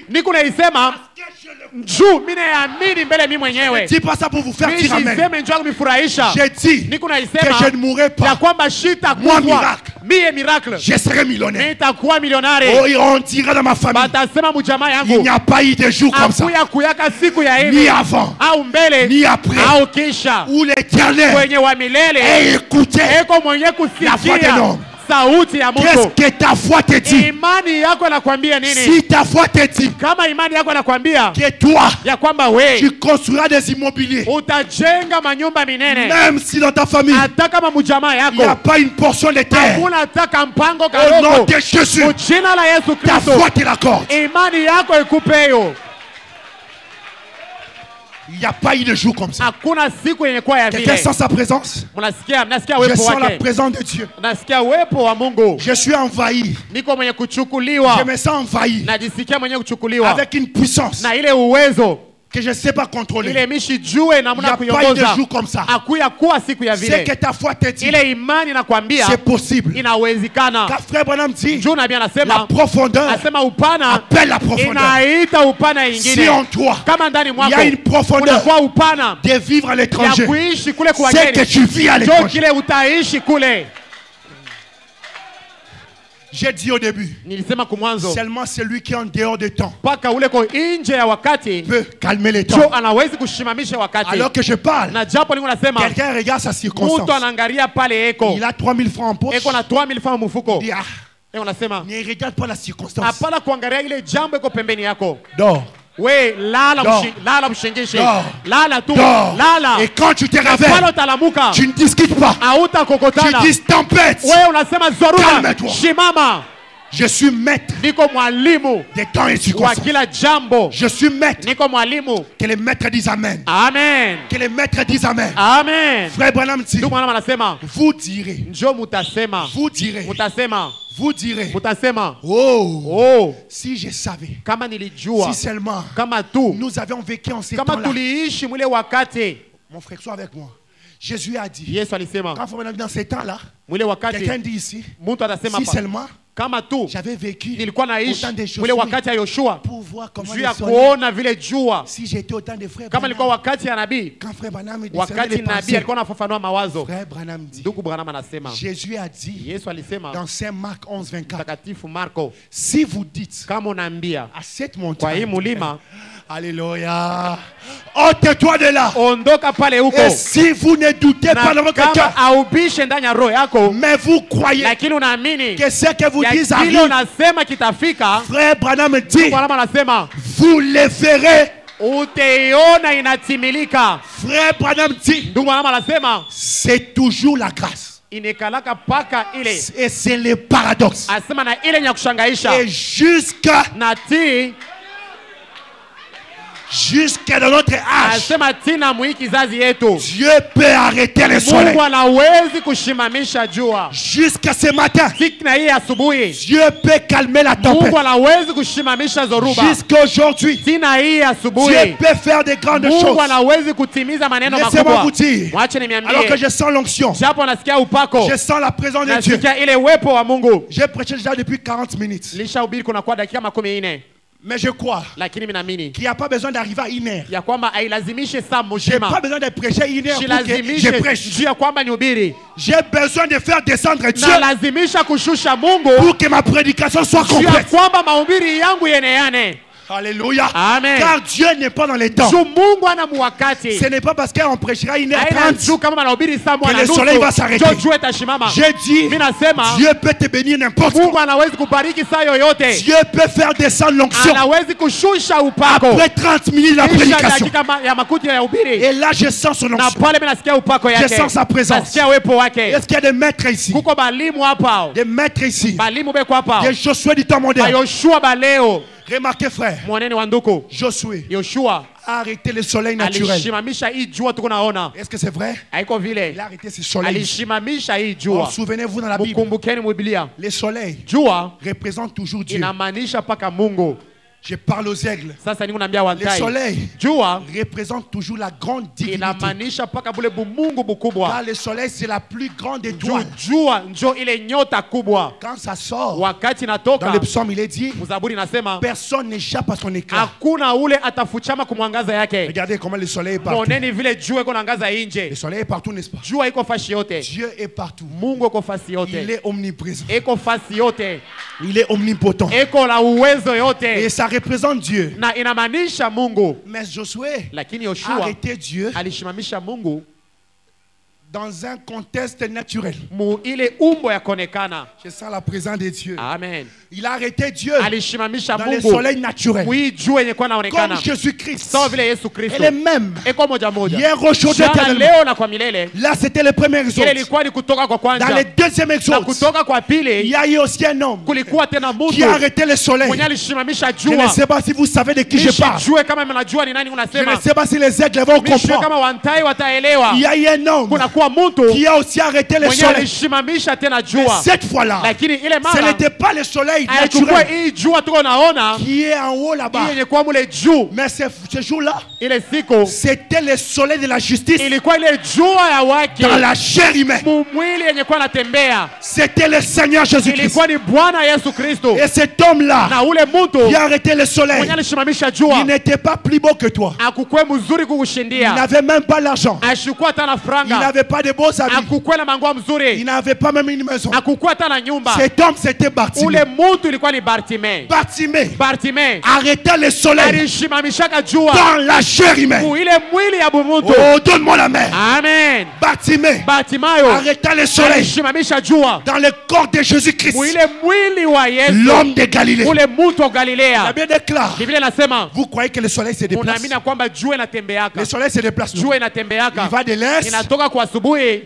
Niko naisema juu mimi naamini mbele mimi Je mwenyewe. ne dis pas ça pour vous faire dire amen. Mishiseme njua kunifurahisha. J'ai dit Niko que naisema je ne mourrai ya pas. kwamba Moi, sitakufa. miracle. Mie miracle. Je serai millionnaire. Nitakuwa milionari. Oh, on dira dans ma famille, Batasema mujamaa il yangu n'y a pas eu de jour comme ça. akuya kuyaka siku ya Ni hivi avant, au mbele ni après. au kisha Où l'Éternel kwenye wa milele est écouté. eko mwenye La foi de kusikia l'homme. sauti ya Qu'est-ce Mungu. que ta foi te dit? Imani yako inakwambia nini? Si ta foi te dit Kama imani yako inakwambia que toi, ya kwamba we tu construiras des immobiliers, utajenga manyumba minene, même si dans ta famille, hata kama mujamaa il n'y a yako pas une portion de terre, hakuna hata mpango au nom kadogo, de Jésus, jina la Yesu ta Kristo, foi te l'accorde. imani yako ikupe hiyo. Il n'y a pas eu de jour comme ça. Hakuna siku yenye kuwa ya Quelqu'un vile. sent sa présence? Mnasikia Je uwepo sens la wake, présence de Dieu. nasikia uwepo wa Mungu. Je suis envahi. Niko mwenye Je kuchukuliwa, me sens envahi najisikia mwenye kuchukuliwa avec une puissance na ile uwezo que je ne sais pas contrôler. ile mishi jue Il namna n'y a pas eu de kuiongoza. jour comme ça. Akuya kuwa siku ya Ce vile. que ta foi te dit, Ile imani nakwambia c'est possible. inawezekana. Car frère Branham dit, Juu nabii la anasema profondeur asema upana appelle la profondeur. inaita upana Si ingine. en toi, Kama ndani il y mwako a une profondeur kunakuwa upana de vivre à ya l'étranger, kuishi kule kwa c'est que wageni, tu vis à ndio l'étranger. kile utaishi kule. J'ai dit au début, Nilisema kumwanzo seulement celui qui est en dehors de temps mpaka ule ko nje ya wakati peut calmer les jo temps. anawezi kushimamisha wakati. Alors que je parle, Na japo niko nasema quelqu'un regarde sa mtu circonstance. anaangalia pale eko Il a 3000 francs en poche. eko na 3000 francs Il mfuko, dit, ah, unasema Ne regarde pas la circonstance. hapana kuangalia ile jambo iko pembeni yako. Dors. We lala Dors. lala mshengeshe. Dors. Lala tu. Dors. Lala. Et quand tu te Pale réveilles, utalamuka. tu ne discutes pas. Hauta Tu kokotana. dis tempête. We unasema zoruba. Calme-toi. Shimama. Je suis maître Niko mwalimu des temps et wa circonstances. kila jambo. Je suis maître. Niko mwalimu. Que les maîtres disent Amen. Amen. Que les maîtres disent Amen. Amen. Frère Branham dit, Ndugu mwana anasema vous direz, njoo mutasema. vous direz, Mutasema. vous direz, Mutasema. oh, Oh, si je savais, kama nilijua. si seulement Kama tu. nous avions vécu en ces Kama temps-là. tuliishi mwile wakati. Mon frère, sois avec moi. Jésus a dit, Yesu alisema quand on est dans ces temps-là, mwile wakati quelqu'un dit ici, mtu atasema si hapa seulement kama tu j'avais vécu nilikuwa naishi autant de choses mwile wakati ya Yoshua pour voir comment juu le ya soleil, kuona vile jua, si j'étais autant de frères kama ilikuwa Branham, wakati ya nabii, quand frère Branham disait wakati les nabii pensées, alikuwa anafafanua mawazo. frère Branham dit, Ndugu Branham anasema Jésus a dit Yesu alisema dans Saint Marc 11, 24, mtakatifu Marko, si vous dites kama unaambia à cette kwa hii montagne, mulima alléluia, ôte-toi de là. ondoka pale huko, Et si vous ne doutez pas dans na votre cœur, kama aubishe ndani ya roho yako, mais vous croyez lakini unaamini que ce que vous ya dites kile arrive, unasema kitafika, frère Branham dit, Branham anasema vous le verrez. uteiona inatimilika. Frère Branham dit, Ndugu Branham anasema c'est toujours la grâce. inekalaka paka ile, Et c'est le paradoxe. asema na ile nya kushangaisha Et jusqu'à na ti dans notre âge, asema tina mwi kizazi yetu Dieu peut arrêter le soleil. Mungu anawezi kushimamisha jua. Jusqu'à ce matin, Siku na hii asubuhi Dieu peut calmer la tempête. Mungu anawezi kushimamisha zoruba. Jusqu'à aujourd'hui, Tina hii Dieu asubuhi peut faire de grandes Mungu choses. anawezi kutimiza maneno Laissez-moi makubwa. vous dire, Mwache alors que niambie, je sens l'onction, japo nasikia upako, je sens la présence de Dieu. nasikia ile uwepo wa Mungu. J'ai prêché déjà depuis 40 minutes. Lishahubiri kuna kwa dakika 14, Mais je crois lakini mimi naamini qu'il n'y a pas besoin d'arriver à 1 heure. ya kwamba hailazimishe saa Je n'ai pas mzima, besoin de prêcher 1 heure pour que je shilazimishe prêche. juu ya kwamba nihubiri, J'ai besoin de faire descendre Dieu na lazimisha kushusha Mungu pour que ma prédication soit juu ya complète. kwamba mahubiri yangu yeneane. Alléluia. Amen. Car Dieu n'est pas dans les temps. Juu Mungu ana muwakati. Ce n'est pas parce qu'on prêchera 1 heure Haina 30. juu kama manahubiri saa moja Que na le nusu, soleil va s'arrêter. ndio jua itashimama. J'ai dit, Mimi nasema Dieu peut te bénir n'importe Mungu quoi. anawezi kubariki saa yoyote, Dieu peut faire descendre l'onction anawezi kushusha upako après 30 minutes de la kisha prédication. dakika ya makuti ya ubiri, Et là, je sens son na onction. pale mimi nasikia upako Je yake, sens sa présence. nasikia uwepo wake. Est-ce qu'il y a des maîtres ici? Kuko balimu hapa, Des maîtres ici. balimu beko hapa, Des Josué du temps moderne. Yoshua baleo. Remarquez, frère, Mwaneni wa nduku Josué Yoshua a arrêté le soleil naturel. alishimamisha hii jua tuko naona, Est-ce que c'est vrai? haiko vile, Il a arrêté ce soleil. alishimamisha hii Oh, jua. souvenez-vous dans la Bible, Mkumbukeni mu Biblia, le soleil jua représente toujours Dieu. inamaanisha paka Mungu. Je parle aux aigles. Sasa niko naambia Le wantai, soleil jua représente toujours la grande divinité. inamaanisha paka bule bumungu bukubwa. Car le soleil, c'est la plus grande Juu étoile. jua njo ile nyota kubwa. Quand ça sort, Wakati dans natoka le psaume, il est dit, Mzaburi nasema personne n'échappe à son éclat. hakuna ule atafuchama kumwangaza yake. Regardez comment le soleil est partout. Moneni vile jua iko naangaza Le nje. soleil est partout, n'est-ce pas? Jua iko fasi yote, Dieu est partout. Mungu iko fasi Il yote, est omniprésent. iko fasi yote, Il est omnipotent. iko la uwezo Et yote, ça représente Dieu. na inamaanisha Mungu. Mais Josué Lakini a Yoshua arrêté Dieu alishimamisha Mungu dans un contexte naturel. mu ile umbo ya konekana. Je sens la présence de Dieu. Amen. Il a arrêté Dieu Alishimamisha dans le Mungu soleil naturel. mwi jua yenye kwa Comme naonekana Jésus-Christ. sawa vile Yesu Kristo. Elle est même. Eko moja moja. Hier, aujourd'hui, Jana, éternellement. leo na kwa milele. Là, c'était le premier Ile exode. ilikuwa ni kutoka kwa Dans kwanza le deuxième na exode, kutoka kwa il pili y a eu aussi un homme kulikuwa tena qui a mtu arrêté le soleil. mwenye alishimamisha Je ne jua. sais pas si vous savez de qui je parle. Jue kama mnajua ni nani Je ne unasema. sais pas si les aigles vont Mishue comprendre. kama wantai wataelewa. Il y a eu un homme Kuna kuwa mtu qui a aussi arrêté le mwenye soleil. alishimamisha tena Mais jua. cette fois-là, Lakini ile ce mara n'était pas le soleil haichukua naturel hii jua tuko naona qui est en haut là-bas. hii yenye kuwa mule juu. Mais ce jour-là, Ile siku c'était le soleil de la justice ilikuwa ile jua ya wake dans la chair humaine. mumwili yenye kuwa natembea. C'était le Seigneur Jésus-Christ. Ilikuwa ni Bwana Yesu Kristo. Et cet homme-là Na ule mtu qui a arrêté le soleil, mwenye alishimamisha il jua n'était pas plus beau que toi. akukwe mzuri Il kukushindia, n'avait même pas l'argent. ashukua hata na Il franga, n'avait pas de beaux habits. akukuwa na manguo Il mzuri, n'avait pas même une maison. akukuwa hata na nyumba. Cet homme, c'était Bartimée. Ule mtu ilikuwa ni Bartimei. Bartimée Bartimei arrêta le soleil alishimamishaka jua dans la chair humaine. ile mwili ya bumuntu. Oh, donne-moi la main. Amen. Bartimée Bartimayo arrêta le soleil alishimamisha jua dans le corps de Jésus-Christ, ile mwili wa Yesu, l'homme de Galilée. ule mtu wa La Galilea. Bible déclare, Biblia inasema vous croyez que le soleil se déplace? unaamini kwamba jua inatembeaka. Le soleil se déplace. Non. Jua Il inatembeaka, va de l'est. inatoka kwa asubuhi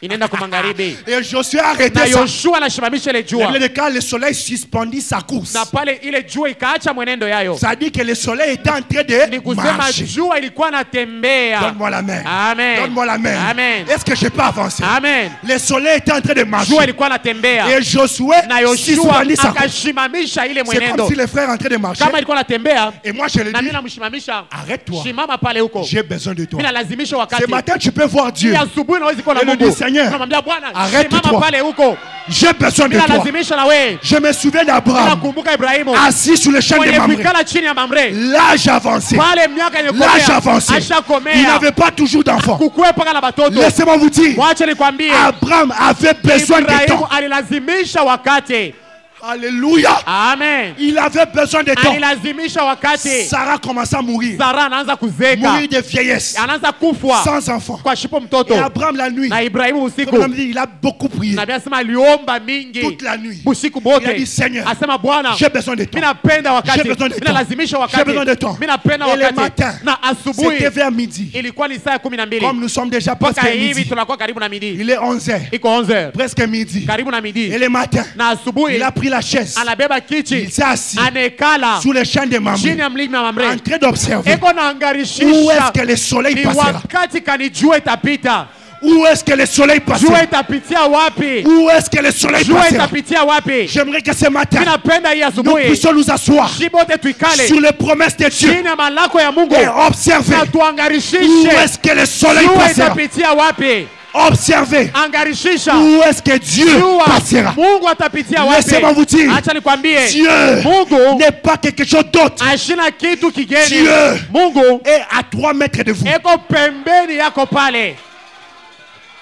inaenda kwa magharibi. Et Josué a arrêté Na ça. Yoshua anashimamisha ile La jua, Bible déclare, le soleil suspendit sa course. na pale ile jua ikaacha mwenendo yayo. Ça dit que le soleil était en train Ni de kusema marcher. jua ilikuwa natembea. Donne-moi la main. Amen. Donne-moi la main. Amen. Est-ce que je peux avancer? Amen. Le soleil était en train de marcher. Jua ilikuwa natembea, Et Josué na Yoshua suspendit sa course. akashimamisha ile C'est comme mwenendo. si les frères en train de marcher. Kama ilikuwa natembea Et moi je le na dis, mimi namshimamisha, arrête-toi. simama pale huko, J'ai besoin de toi. mimi nalazimisha wakati. Ce matin tu peux voir Dieu. Hii asubuhi naweza kuwa na Et le Mungu. dit, Seigneur, Namwambia Bwana, arrête-toi. simama pale huko, J'ai besoin de mimi toi. nalazimisha na wewe. Je me souviens d'Abraham Nakumbuka Ibrahimu assis sur le champ de mwenye Mamré. kuikala chini ya Mamre, L'âge avancé. pale miaka L'âge inakomea, avancé. Il ashakomea, n'avait pas toujours d'enfants. kukuepaka na batoto. Laissez-moi vous dire, Mwache nikwambie, Abraham avait besoin de Ibrahimu temps. alilazimisha wakati. Alléluia. Amen. Il avait besoin de temps. Alilazimisha wakati. Sarah commença à mourir. Sara anaanza kuzeka, Mourir de vieillesse. anaanza kufwa Sans enfants. kwa shipo mtoto. Et Abraham la nuit, Na Ibrahimu usiku, comme on dit, il a beaucoup prié. nabii asema aliomba mingi Toute la nuit. usiku Il a bote, dit, Seigneur, asema Bwana, j'ai besoin de mimi temps. napenda wakati, J'ai besoin de mimi temps. nalazimisha J'ai wakati, besoin de temps. mimi napenda Et le wakati. matin, Na asubuhi c'était vers midi. ilikuwa ni saa 12, Comme nous sommes déjà presque mpaka à hivi midi. tunakuwa karibu na midi, Il est 11h. iko 11h, Presque midi. karibu na midi. Et le matin, Na asubuhi il a pris la chaise. anabeba Il kiti, s'est assis anekala sous le champ de Mamré. chini ya mlima wa En Mamre, train d'observer. eko Où est-ce naangarishisha que le soleil ni passera? wakati kani jua itapita. Où est-ce que le soleil Jua passera? itapitia wapi? Où est-ce que le soleil Jua passera? itapitia wapi? J'aimerais que ce matin, Mimi napenda hii nous asubuhi puissions nous asseoir shibote tuikale sur les promesses de Dieu chini ya malako ya Mungu et observer na où tuangarishishe est-ce que le soleil jua passera. itapitia wapi. Observer Angarishisha où est-ce que Dieu jua passera. Mungu atapitia wapi. Laissez-moi vous dire, Acha nikwambie, Dieu Mungu n'est pas quelque chose d'autre. ashina kitu kigeni. Dieu Mungu est à 3 mètres de vous. eko pembeni yako pale.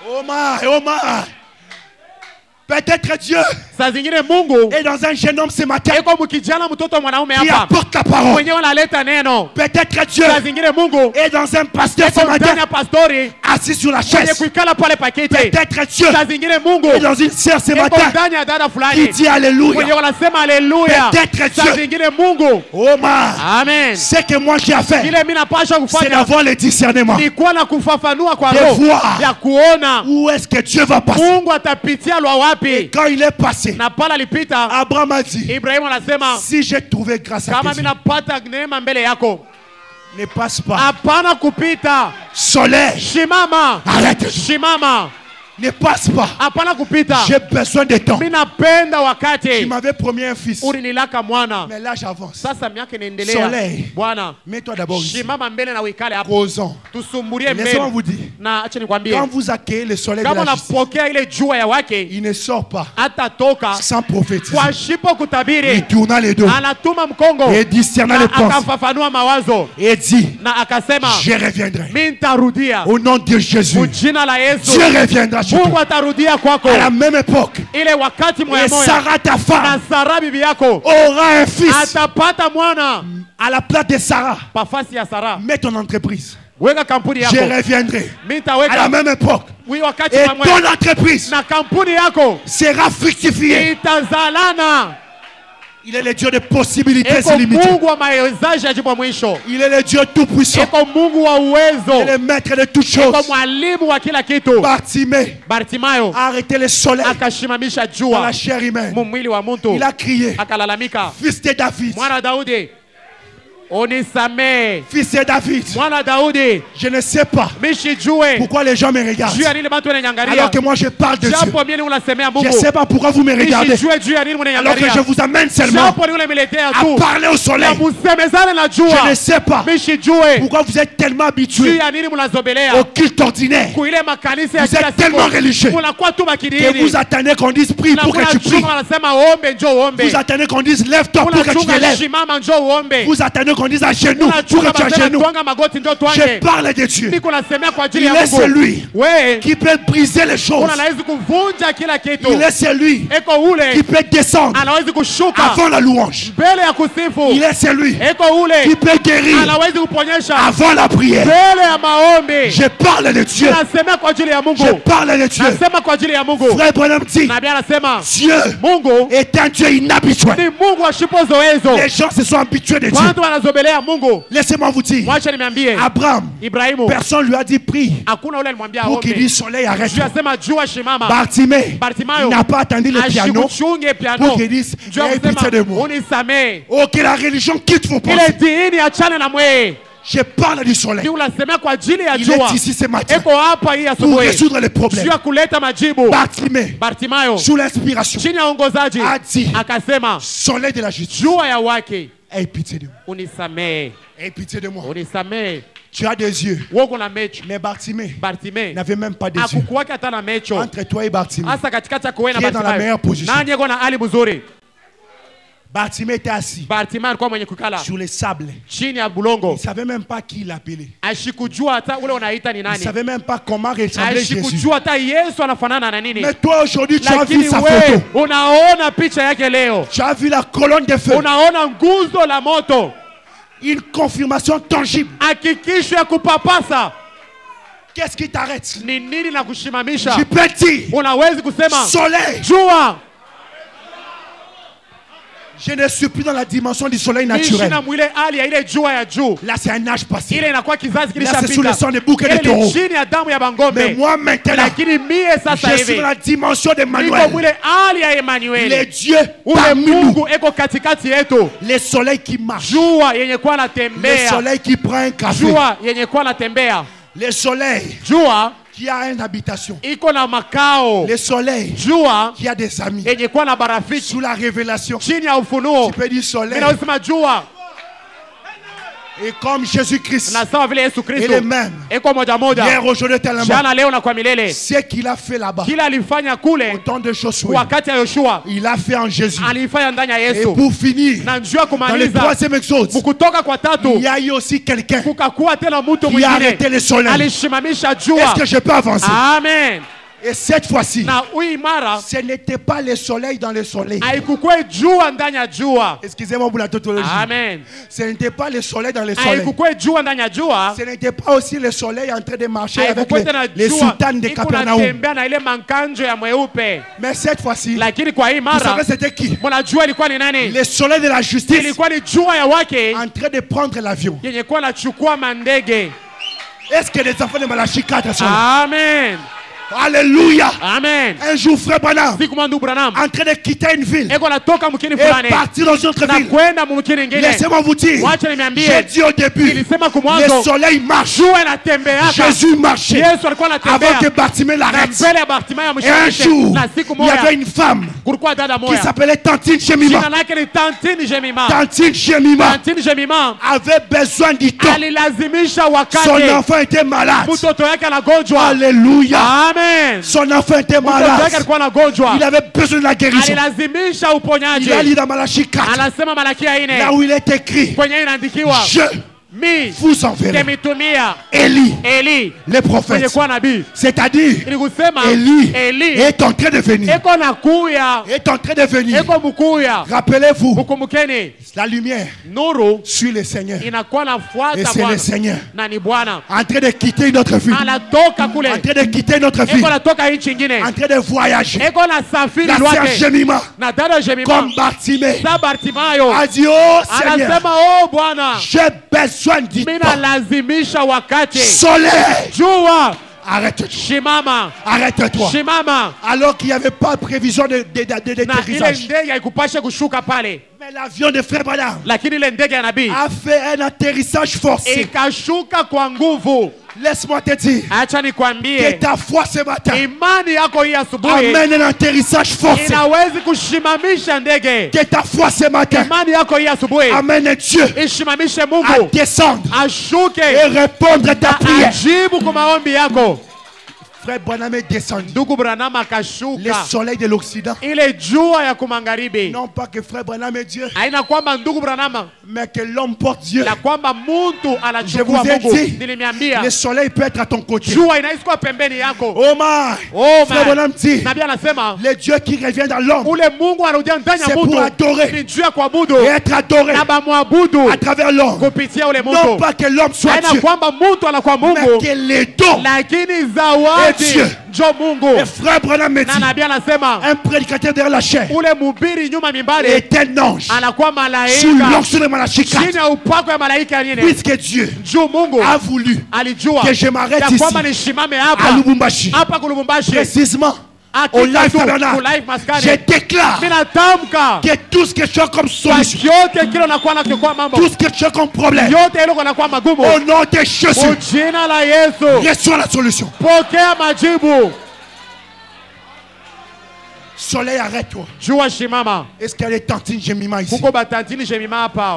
Omar, Omar. Peut-être Dieu Saa zingine Mungu est dans un jeune homme ce matin eko mkijana mtoto mwanaume qui hapa apporte la parole. mwenyewe analeta neno. Peut-être Dieu Saa zingine Mungu est dans un pasteur ce eko ndani matin ya pastori assis sur la mwenye chaise. kuikala pale pakete. Peut-être Dieu Saa zingine Mungu est dans une sœur ce eko matin ndani ya dada qui fulani dit Alléluia. mwenye wanasema haleluya. Peut-être Saa Dieu. zingine Mungu, Omar, amen, ce que moi j'ai à faire, kile mimi napasha c'est kufanya d'avoir le discernement. ni kuwa na kufafanua kwa De roho voir ya kuona où est-ce que Dieu va passer. Mungu atapitia lwa wapi. Quand il est passé, Na pale alipita, Abraham a dit, Ibrahimu anasema si j'ai trouvé grâce à kama tes mimi yeux, napata neema mbele yako, ne passe pas. hapana kupita, Soleil, shimama, arrête. shimama, Ne passe pas. hapana kupita. J'ai besoin de temps. Mimi napenda Tu wakati m'avais promis un fils. ulinilaka mwana, Mais là, j'avance. sasa miaka inaendelea. Soleil. Bwana, Mets-toi d'abord ici. shimama mbele na uikale hapo, Causons. tusumbulie Laissez-moi mbele. vous dire. Na acha nikwambie, Quand vous accueillez le soleil de kama la justice, unapokea ile jua ya wake, il ne sort pas atatoka sans prophétiser. kwa shipo Il kutabiri, tourna les dos anatuma mkongo et discerna na les pensées. akafafanua mawazo Et dit, na akasema je reviendrai. mimi nitarudia Au nom de Jésus, kwa jina la Yesu. Dieu reviendra chez Mungu toi. atarudia kwako À la même époque, ile wakati et moya moya, Sarah, ta na femme, Sara bibi yako aura un fils. atapata mwana. À la place de Sarah, Pafasi ya Sara mets ton entreprise. weka kampuni Je yako, reviendrai. mimi À la nitaweka même époque, wi wakati et pamoja ton entreprise na kampuni yako sera fructifiée. itazalana. Il est le Dieu de possibilités Eko illimitées. Mungu wa mawezaji ajibu mwisho, Il est le Dieu tout-puissant. eko Mungu wa Il est uwezo, le maître de toutes eko choses. mwalimu wa kila kitu. Bartimée Bartimayo a arrêté le soleil akashimamisha dans jua la chair humaine. mumwili wa mtu, Il a crié, akalalamika, fils de David, mwana wa Daudi unisamee, fils de David. mwana wa Daudi Je ne sais pas mishijue pourquoi les gens me regardent juu ya nini watu wananiangalia, alors que moi je parle de Dieu. japo mimi unasemea Je ne Mungu, sais pas pourquoi vous me regardez mishijue juu ya nini alors que je mnaniangalia, vous amène seulement japo ni ule miletea à tu parler au soleil. na musemezane na Je ne jua, sais pas mishijue pourquoi vous êtes tellement juu habitués ya nini mnazobelea au culte ordinaire kuile makanisa ya Vous kila êtes tellement religieux siku, munakuwa tu que makidini vous attendez qu'on dise prie na pour que tu pries. munachunga wanasema ombe njoo ombe, Vous attendez qu'on dise lève-toi pour que tu te munachunga lèves. shimama njoo uombe, Vous attendez qu'on dise à genoux, pour que tu es à genoux. Je parle de Dieu. Il est celui qui peut briser les choses. Il est celui qui peut descendre avant la louange. Il est celui qui peut guérir avant la prière. Je parle de Dieu. Je parle de Dieu. Frère Branham dit, Dieu est un Dieu inhabituel. Les gens se sont habitués de Dieu. Laissez-moi vous dire, Abraham, personne lui a dit prie pour qu'il dise soleil arrête. Bartimée, il n'a pas attendu le piano pour qu'il dise aie pitié de moi. Oh, que la religion quitte vos pensées. Je parle du soleil. Il est ici ce matin pour résoudre les problèmes. Bartimée, sous l'inspiration, a dit soleil de la justice, aie pitié de moi. Aie pitié de moi. Tu as des yeux. Mais Bartimée n'avait même pas des yeux. Entre toi et Bartimée, qui est dans la meilleure position. Bartimée était assis sur les sables. Il ne savait même pas qui l'appelait. Il ne savait même pas comment ressemblait Jésus. Mais toi aujourd'hui tu as vu sa photo. Tu as vu la colonne de feu. Une confirmation tangible. Qu'est-ce qui t'arrête? Je peux dire soleil. Je ne suis plus dans la dimension du soleil naturel. Là c'est un âge passé. Là c'est sous le sang des boucs et des taureaux. Mais moi maintenant, je suis dans la dimension d'Emmanuel. Les dieux parmi nous. Les soleils qui marchent. Les soleils qui prend un café. Les soleils qui a une habitation. Le soleil qui a des amis. Sous la révélation, tu peux dire soleil. Et comme Jésus-Christ est le même hier, aujourd'hui, tellement, ce qu'il a fait là-bas au temps de Josué, il a fait en Jésus. Et pour finir, dans le troisième exode, il y a eu aussi quelqu'un qui a arrêté le soleil. Est-ce que je peux avancer? Amen. Et cette fois-ci, ce n'était pas le soleil dans le soleil. Excusez-moi pour la tautologie. Amen. Ce n'était pas le soleil dans le soleil. Ce n'était pas aussi le soleil en train de marcher avec les soutanes de Capernaum. Mais cette fois-ci, vous savez c'était qui? Le soleil de la justice en train de prendre l'avion. Est-ce que les enfants de Malachie 4 sont là? Amen. Alléluia. Amen. Un jour, frère Branham, en train de quitter une ville et partir dans une autre ville. Laissez-moi vous dire, j'ai dit au début, le soleil marche. Jésus marchait avant que Bartimée l'arrête. Et un jour, il y avait une femme qui s'appelait Tantine Jemima. Tantine Jemima avait besoin du temps. Son enfant était malade. Alléluia. Amen. Son enfant était malade. Il avait besoin de la guérison. Il a lu dans Malachie 4, là où il est écrit, je vous enverrai Élie, le prophète. C'est-à-dire, Élie est en train de venir. Rappelez-vous, la lumière suit le Seigneur. Et c'est le Seigneur en train de quitter notre vie. En train de quitter notre vie. En train de voyager. La sœur Jemima, comme Bartimée, a dit, oh Seigneur, j'ai besoin du temps. Soleil, arrête-toi. Arrête-toi. Alors qu'il n'y avait pas de prévision d'atterrissage. Mais l'avion de frère Branham a fait un atterrissage forcé. Laisse-moi te dire que ta foi ce matin amène un atterrissage forcé. Que ta foi ce matin amène Dieu à descendre et répondre à ta prière. Frère Branham est descendu. Ndugu Branham akashuka. Le soleil de l'Occident. Ile jua ya kumangaribi. Non pas que frère Branham est Dieu. Haina kwamba ndugu Branham. Mais que l'homme porte Dieu. Na kwamba mtu anachukua Mungu. Je vous ai dit. Nilimiambia. Le soleil peut être à ton côté. Jua inaweza kuwa pembeni yako. Oh my. Frère Branham dit. Nabii anasema. Le Dieu qui revient dans l'homme. Ule Mungu anarudia ndani ya mtu. C'est pour adorer. Ni juu ya kuabudu. Et être adoré. Na bamwabudu. À travers l'homme. Kupitia ule mtu. Non pas que l'homme soit Dieu. Haina kwamba mtu anakuwa Mungu. Mais que les dons. Lakini zawadi. Njo Mungu. Et frère Branham me dit. Na nabii anasema. Un prédicateur derrière la chair. Ule mhubiri nyuma mimbari. Est un ange. Anakuwa malaika. Sous l'onction de Malachika. Chini ya upako ya malaika nini? Puisque Dieu a voulu que je m'arrête ici à Lubumbashi. Précisément au Life Tabernacle. Je déclare que tout ce que tu as comme solution, tout ce que tu as comme problème, au nom de Jésus, reçois la solution. Soleil, arrête-toi. Est-ce qu'il y a des tantines Jemima ici?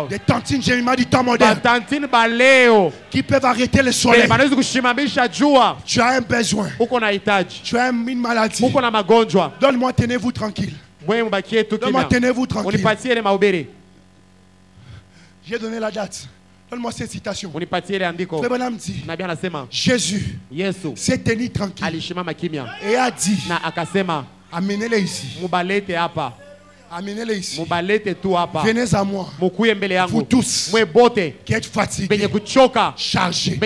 Des tantines Jemima du temps moderne qui peuvent arrêter le soleil. Tu as un besoin. Tu as une maladie. Donne-moi, tenez-vous tranquille. Donne-moi, tenez-vous tranquille. J'ai donné la date. Donne-moi cette citation. Frère Branham dit, Jésus s'est tenu tranquille et a dit, amenez-les ici. Amenez-les ici. Venez à moi. Vous tous qui êtes fatigués, chargés.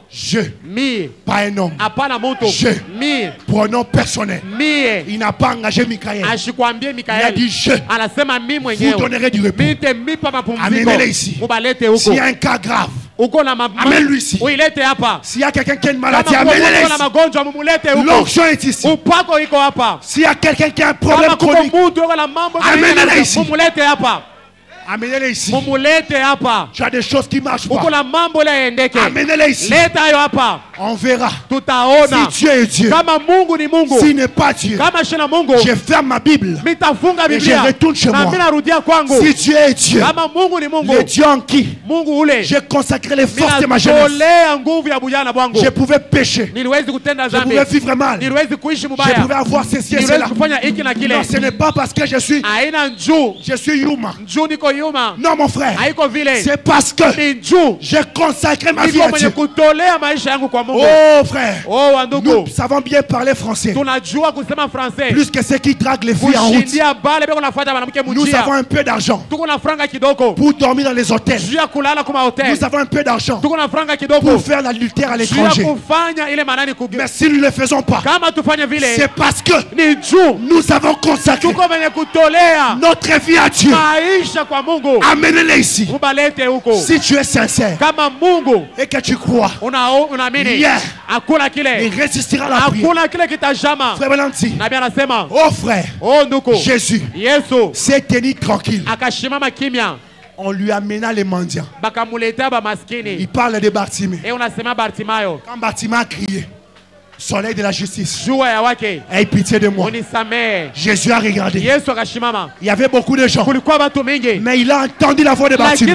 Je, pas un homme. Je, pronom personnel. Il n'a pas engagé Michael. Il a dit je. Vous donnerez du repos. Amenez-les ici. S'il y a un cas grave, amène-lui ici. S'il y a quelqu'un qui a une maladie, amène-le ici. L'onction est ici. S'il y a quelqu'un qui a un problème chronique, amène-le ici. Amenez-les ici. Tu as des choses qui marchent pas. Amenez-les ici. On verra si Dieu est Dieu. S'il n'est pas Dieu, je ferme ma Bible et je retourne chez moi. Si Dieu est Dieu, le Dieu en qui j'ai consacré les forces de ma jeunesse, je pouvais pécher, je pouvais vivre mal, je pouvais avoir ceci et cela. Non, ce n'est pas parce que je suis Yuma. Non mon frère, c'est parce que j'ai consacré ma vie à Dieu. Oh frère, nous savons bien parler français. Plus que ceux qui draguent les filles en route. Nous avons un peu d'argent pour dormir dans les hôtels. Nous avons un peu d'argent pour faire l'adultère à l'étranger. Mais si nous ne le faisons pas, c'est parce que nous avons consacré notre vie à Dieu. Amenez-les ici. Si tu es sincère et que tu crois, il résistera à la prière. Frère Branham dit, oh frère, Jésus s'est tenu tranquille. On lui amena les mendiants. Il parle de Bartimée. Quand Bartimée a crié, soleil de la justice, aie pitié de moi, Jésus a regardé. Il y avait beaucoup de gens, mais il a entendu la voix de Bartimée.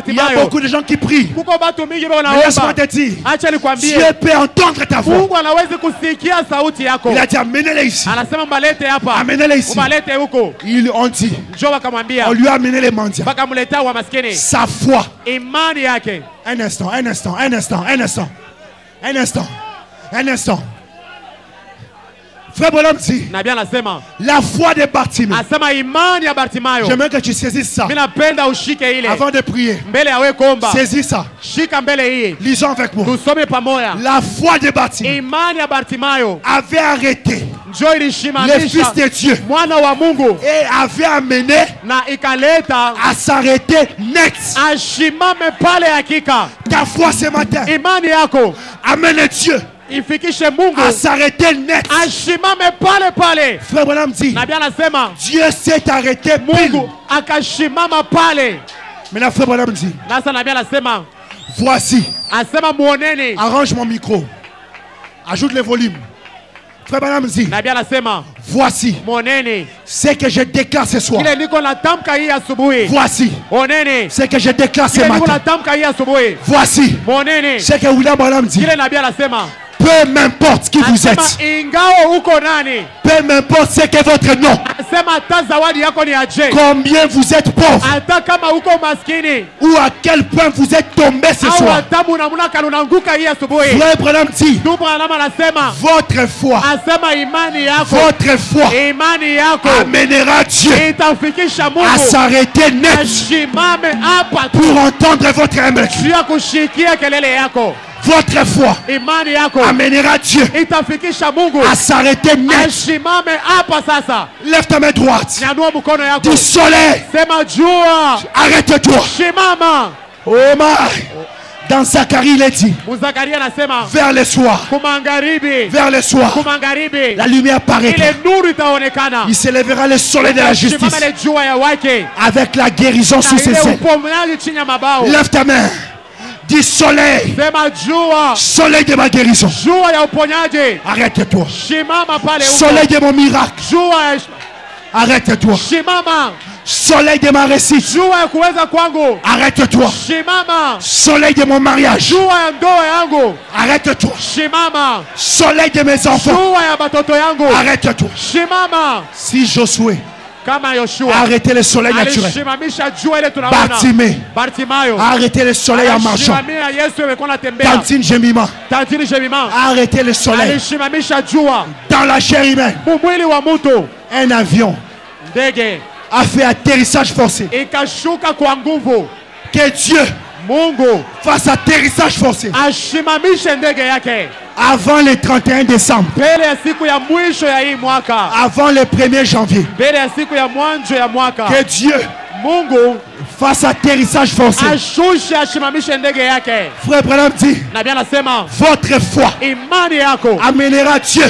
Il y a beaucoup de gens qui prient. Mais laisse-moi te dire, Dieu peut entendre ta voix. Il a dit amenez-les ici. Amenez-les ici. On dit, on lui a amené les mendiants. Sa foi. Un instant, un instant, un instant, un instant, un instant. Un instant. Frère Branham dit, la foi de Bartimée. J'aimerais que tu saisisses ça. Avant de prier, saisis ça. Lisons avec moi. La foi de Bartimée avait arrêté le Fils de Dieu et avait amené à s'arrêter net. Ta foi ce matin amène Dieu à s'arrêter net. Frère Branham dit, Dieu s'est arrêté pile. Maintenant Frère Branham dit, voici, arrange mon micro, ajoute le volume. Frère Branham dit, voici ce que je déclare ce soir. Voici ce que je déclare ce matin. Voici ce que William Branham dit. Peu m'importe qui vous êtes. Peu m'importe ce qu'est votre nom. Combien vous êtes pauvre. Ou à quel point vous êtes tombé ce soir. Frère Branham dit, votre foi amènera Dieu à s'arrêter net pour entendre votre humble. Votre foi amènera Dieu à s'arrêter net. Lève ta main droite. Du soleil, arrête-toi. Oh my. Dans Zacharie, il est dit, vers le soir, la lumière paraîtra. Il s'élèvera le soleil de la justice avec la guérison sous ses ailes. Lève ta main. Dis soleil, soleil de ma guérison, arrête-toi. Soleil de mon miracle, arrête-toi. Soleil de ma réussite, arrête-toi. Soleil de mon mariage, arrête-toi. Soleil de mes enfants, arrête-toi. Si Josué a arrêté le soleil naturel, Bartimée a arrêté le soleil en marchant, Tantine Jemima a arrêté le soleil dans la chair humaine. Un avion a fait atterrissage forcé. Que Dieu fasse atterrissage forcé avant le 31 décembre, avant le 1er janvier. Que Dieu fasse atterrissage forcé. Frère Branham dit, votre foi amènera Dieu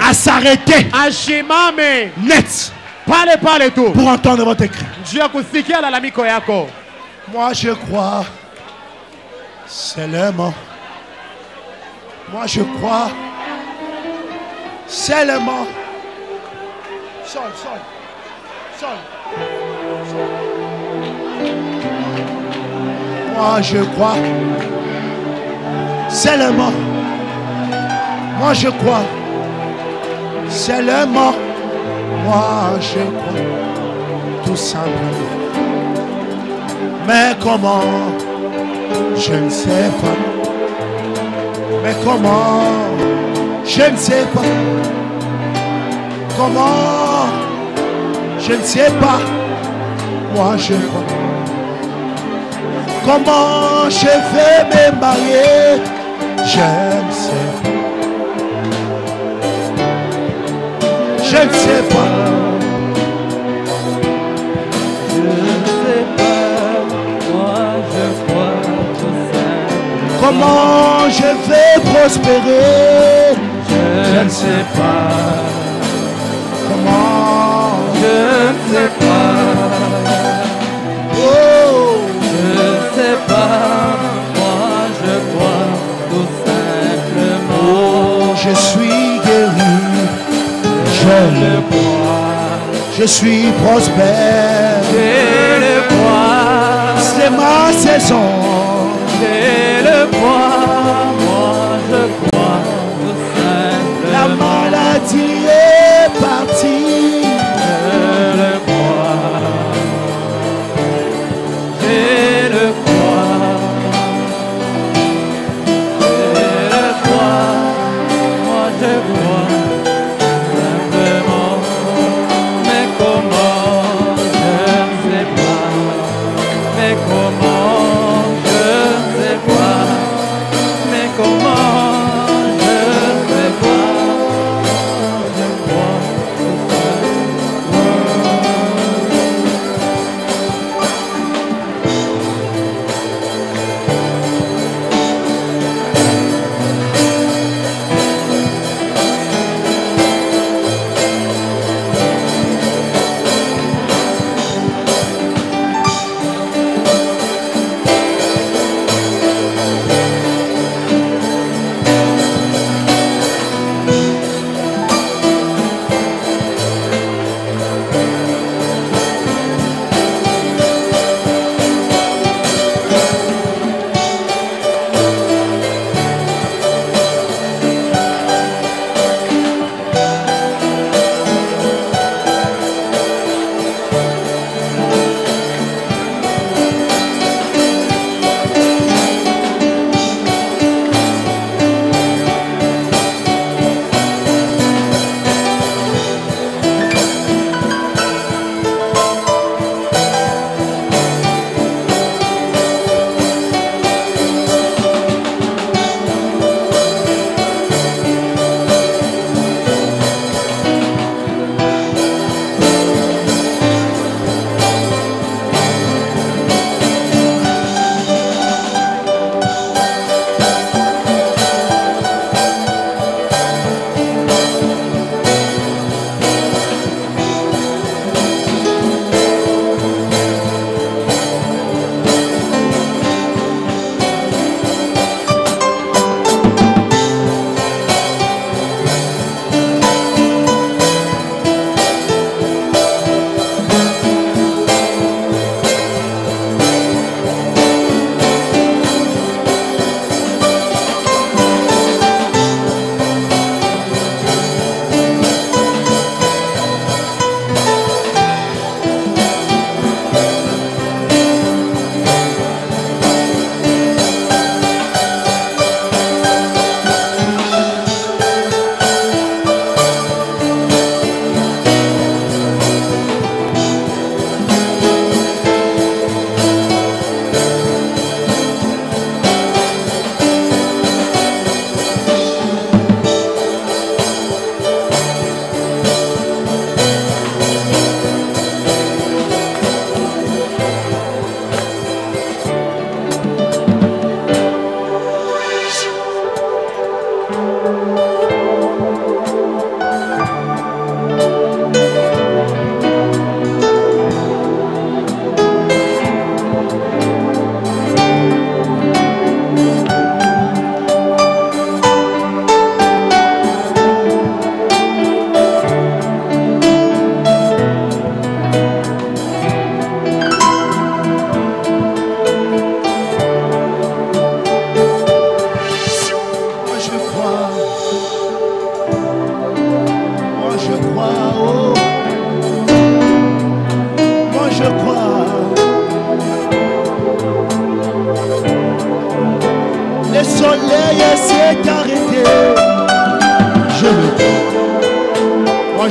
à s'arrêter net pour entendre votre cri. Moi je crois seulement. Moi je crois seulement. Sol. Moi je crois seulement. Moi je crois seulement. Moi je crois tout simplement. Mais comment? Je ne sais pas. Mais comment? Je ne sais pas. Comment? Je ne sais pas. Moi je crois. Comment je vais me marier? Je ne sais pas. Je ne sais pas. Je ne sais pas. Moi je crois tout simplement. Comment je vais prospérer? Je ne sais pas. Comment? Je ne sais pas. Oh, je ne sais pas. Moi je crois tout simplement. Oh, je suis guéri. Je le crois. Je suis prospère. Je le crois. C'est ma saison. Je le crois. Moi je crois tout simplement. La maladie est partie. Je le crois. Je le crois. Je le crois. Moi je crois. Comment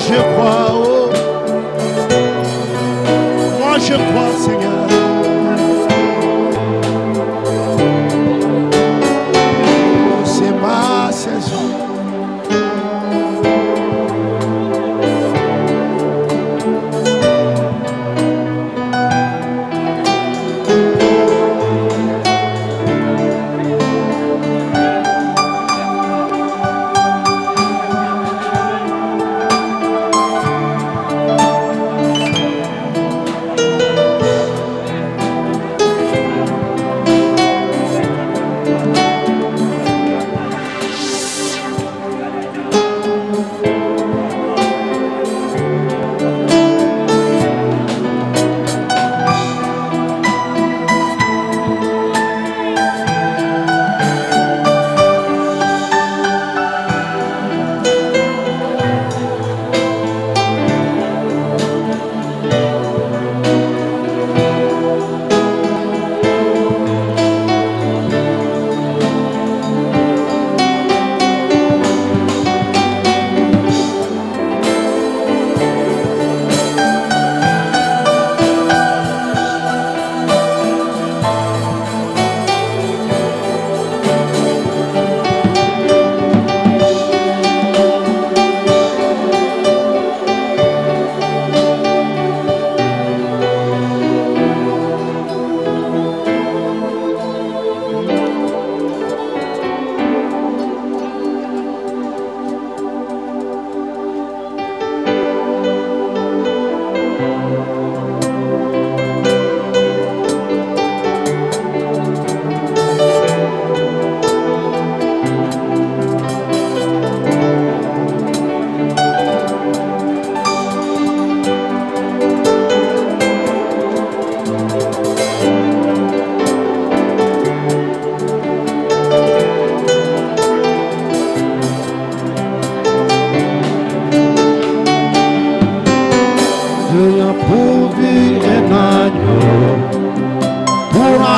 je crois, oh. Moi je crois, Seigneur. C'est ma saison.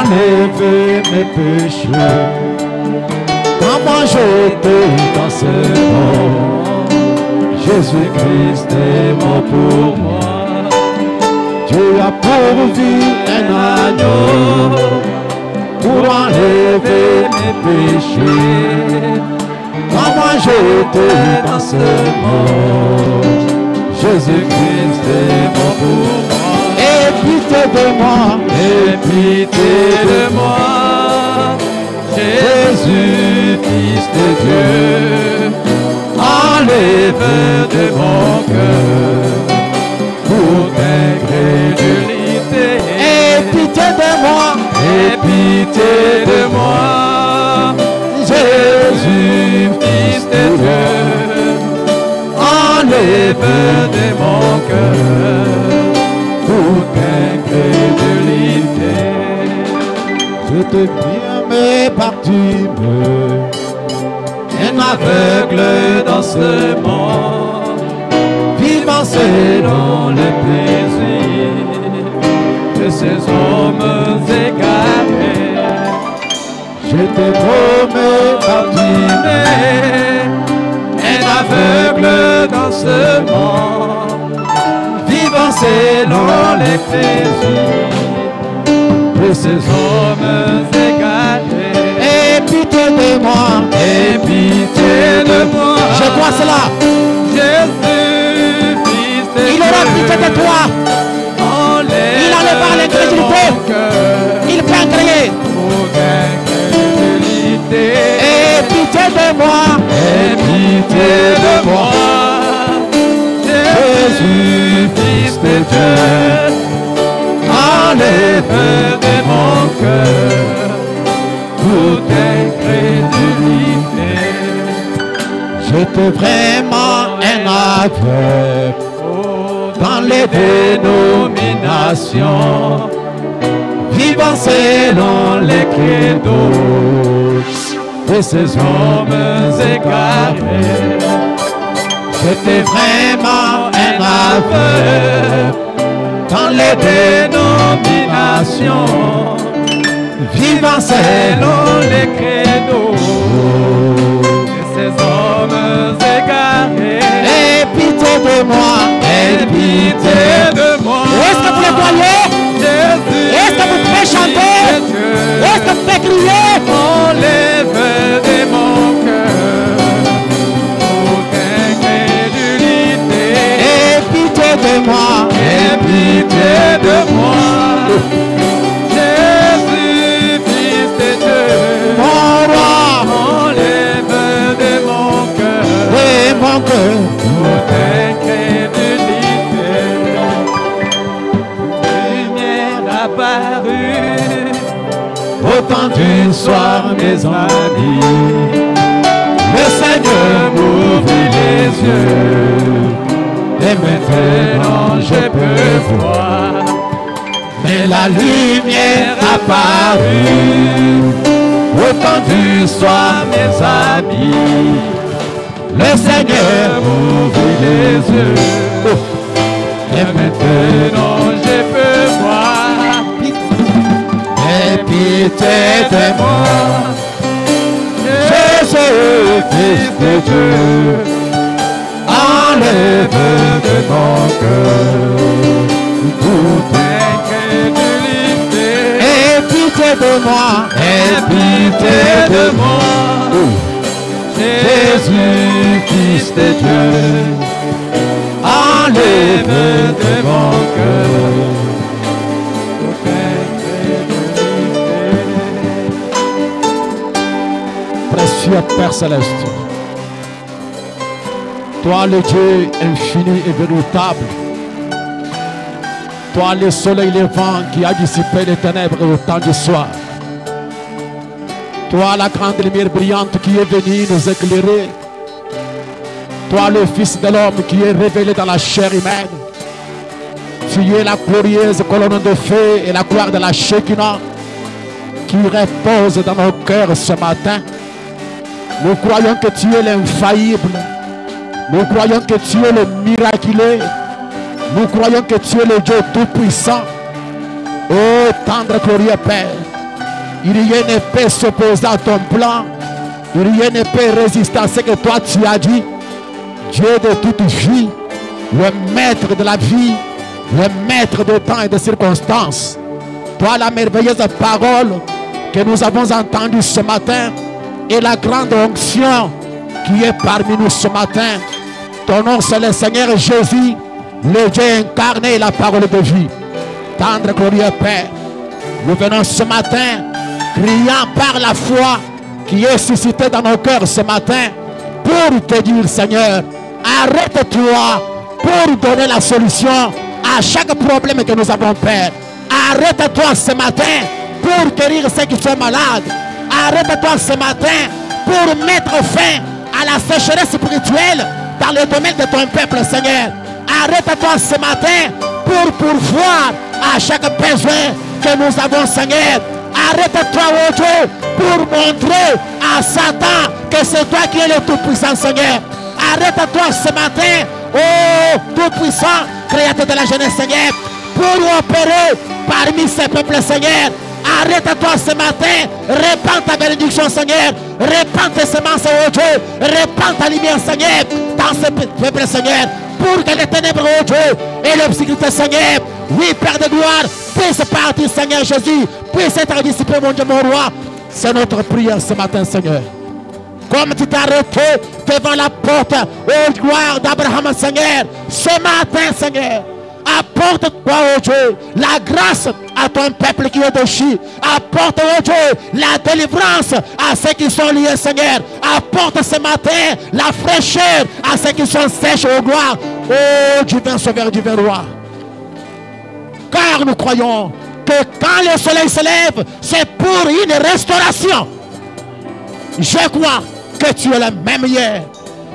enlever mes péchés. Comment j'étais dans ce monde, Jésus-Christ est mort pour moi. Dieu a pourvu un agneau pour enlever mes péchés. Comment j'étais dans ce monde, Jésus-Christ est mort pour moi. Aie pitié de moi, aie pitié de moi, Jésus, Fils de Dieu, enlève de mon cœur toute incrédulité. Aie pitié de moi, aie pitié de moi, Jésus, Fils de Dieu, enlève de mon cœur toute incrédulité. Je te prie, mes Bartimée, un aveugle dans ce monde, vivant selon les plaisirs de ces hommes égarés. Je te promets, Bartimée, un aveugle dans ce monde, vivant selon les plaisirs de ces hommes égarés. Aie pitié de moi, aie pitié de moi. Je crois cela. Jésus, Fils de Dieu, il aura pitié de toi. Il enlèvera l'incrédulité. Il peut agréer. Aie pitié de moi, aie pitié de moi. Jésus, Fils de Dieu, enlève de mon cœur toute incrédulité. J'étais vraiment un aveugle dans les dénominations, vivant selon les credos de ces hommes égarés. J'étais vraiment un aveugle dans les dénominations, vivant selon les credos de ces hommes égarés. Aie pitié de moi. Aie pitié de moi. Est-ce que vous le voyez? Jésus, est-ce que vous pouvez chanter? Est-ce que vous pouvez crier? Enlève de mon cœur toute incrédulité. Aie pitié de moi. Aie pitié de moi. Jésus, Fils de Dieu, Mon roi, enlève de mon cœur toute incrédulité. Lumière apparue au temps du soir, mes amis. Le Seigneur m'ouvrit les yeux et maintenant je peux voir. Mais la lumière apparue au temps du soir, mes amis. Le Seigneur m'ouvrit les yeux et maintenant je peux voir. Aie pitié de moi, Jésus, Fils de Dieu, enlève de mon cœur toute incrédulité. aie pitié de moi. Aie pitié de moi, Jésus, Fils de Dieu, enlève de mon cœur toute incrédulité. Précieux Père Céleste, toi le Dieu infini et véritable, toi le soleil levant qui a dissipé les ténèbres au temps du soir, toi la grande lumière brillante qui est venue nous éclairer, toi le Fils de l'homme qui est révélé dans la chair humaine, tu es la glorieuse colonne de feu et la gloire de la Shekinah qui repose dans nos cœurs ce matin. Nous croyons que tu es l'infaillible. Nous croyons que tu es le miraculeux. Nous croyons que tu es le Dieu tout-puissant. Oh, tendre glorieux Père, rien ne peut s'opposer à ton plan. Rien ne peut résister à ce que toi tu as dit. Dieu de toute vie, le maître de la vie, le maître de temps et de circonstances. Toi la merveilleuse parole que nous avons entendue ce matin et la grande onction qui est parmi nous ce matin. Ton nom c'est le Seigneur Jésus, le Dieu incarné et la parole de vie. Tendre glorieux Père, nous venons ce matin criant par la foi qui est suscitée dans nos cœurs ce matin pour te dire Seigneur, arrête-toi pour donner la solution à chaque problème que nous avons Père. Arrête-toi ce matin pour guérir ceux qui sont malades. Arrête-toi ce matin pour mettre fin à la sécheresse spirituelle dans le domaine de ton peuple, Seigneur. Arrête-toi ce matin pour pourvoir à chaque besoin que nous avons, Seigneur. Arrête-toi, oh Dieu, pour montrer à Satan que c'est toi qui es le Tout-Puissant, Seigneur. Arrête-toi ce matin, oh Tout-Puissant, Créateur de la jeunesse, Seigneur, pour opérer parmi ces peuples, Seigneur. Arrête-toi ce matin, répands ta bénédiction, Seigneur. Répands tes semences, oh Dieu. Répands ta lumière, Seigneur, dans ce peuple, Seigneur. Pour que les ténèbres, oh Dieu, et l'obscurité, Seigneur, oui, Père de gloire, puisse partir, Seigneur Jésus, puisse être dissipé, mon Dieu, mon roi. C'est notre prière ce matin, Seigneur. Comme tu t'es arrêté devant la porte, oh gloire d'Abraham, Seigneur, ce matin, Seigneur, apporte-toi, oh Dieu, la grâce à ton peuple qui est déchu. Apporte, oh Dieu, la délivrance à ceux qui sont liés, Seigneur. Apporte ce matin la fraîcheur à ceux qui sont sèches, oh gloire. Oh divin sauveur, divin roi. Car nous croyons que quand le soleil se lève, c'est pour une restauration. Je crois que tu es le même hier.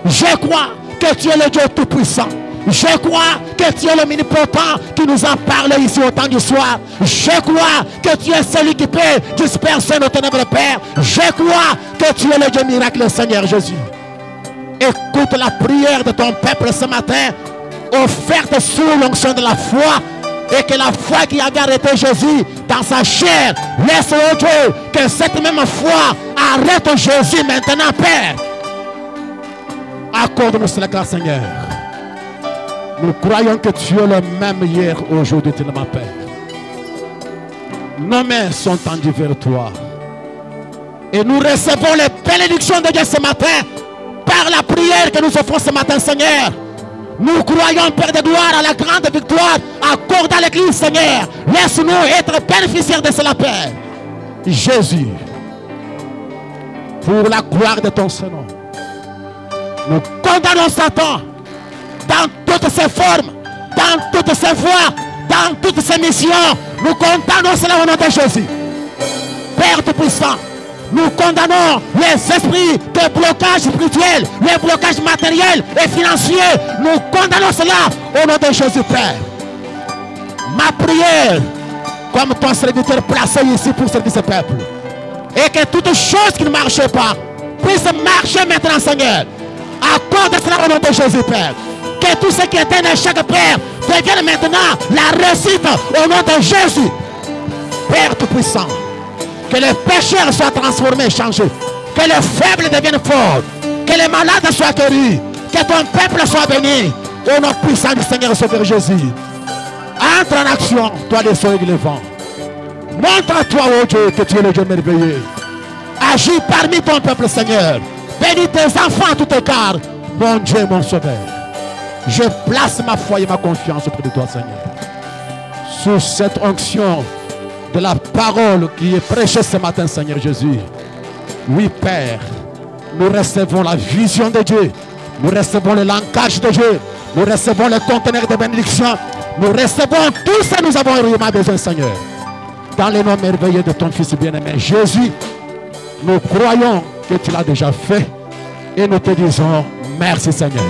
Je crois que tu es le Dieu tout-puissant. Je crois que tu es le omnipotent qui nous en parle ici au temps du soir. Je crois que tu es celui qui peut disperser nos ténèbres, Père. Je crois que tu es le Dieu miracle, Seigneur Jésus. Écoute la prière de ton peuple ce matin, offerte sous l'onction de la foi. Et que la foi qui avait arrêté Jésus dans sa chair, laisse au Dieu que cette même foi arrête Jésus maintenant, Père. Accorde-nous cela, grâce, Seigneur. Nous croyons que tu es le même hier, aujourd'hui, éternellement, Père. Nos mains sont tendues vers toi. Et nous recevons les bénédictions de Dieu ce matin par la prière que nous offrons ce matin, Seigneur. Nous croyons, Père de gloire, à la grande victoire accordée à l'Église, Seigneur. Laisse-nous être bénéficiaires de cela, Père. Jésus, pour la gloire de ton Saint-Nom, nous condamnons Satan dans toutes ses formes, dans toutes ses voies, dans toutes ses missions. Nous condamnons cela au nom de Jésus. Père Tout-Puissant, nous condamnons les esprits de blocage spirituel, les blocages matériels et financiers. Nous condamnons cela au nom de Jésus, Père. Ma prière, comme ton serviteur placé ici pour servir ce peuple, et que toutes choses qui ne marchaient pas puissent marcher maintenant, Seigneur. Accorde cela au nom de Jésus, Père. Que tout ce qui était un échec, Père, devienne maintenant la réussite au nom de Jésus. Père Tout-Puissant, que les pécheurs soient transformés, changés. Que les faibles deviennent forts. Que les malades soient guéris. Que ton peuple soit béni. Au nom puissant du Seigneur Sauveur Jésus. Entre en action, toi les soleils et les vents. Montre-toi, oh Dieu, que tu es le Dieu merveilleux. Agis parmi ton peuple, Seigneur. Bénis tes enfants à tout écart. Mon Dieu, mon Sauveur. Je place ma foi et ma confiance auprès de toi, Seigneur. Sous cette onction de la parole qui est prêchée ce matin, Seigneur Jésus. Oui, Père, nous recevons la vision de Dieu. Nous recevons le langage de Dieu. Nous recevons le conteneur de bénédiction. Nous recevons tout ce que nous avons réellement besoin, Seigneur. Dans le nom merveilleux de ton Fils bien-aimé Jésus, nous croyons que tu l'as déjà fait. Et nous te disons merci, Seigneur.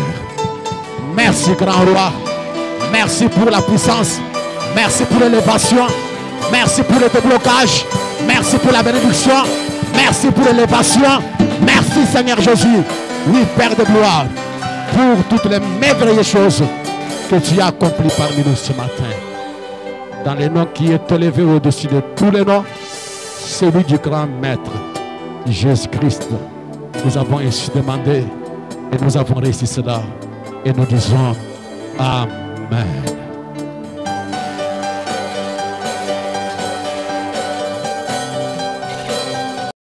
Merci, grand roi. Merci pour la puissance. Merci pour l'élévation. Merci pour le déblocage. Merci pour la bénédiction. Merci pour l'élévation. Merci, Seigneur Jésus. Oui, Père de gloire, pour toutes les merveilleuses choses que tu as accomplies parmi nous ce matin. Dans le nom qui est élevé au-dessus de tous les noms, celui du grand Maître, Jésus-Christ. Nous avons ainsi demandé et nous avons réussi cela. Et nous disons Amen.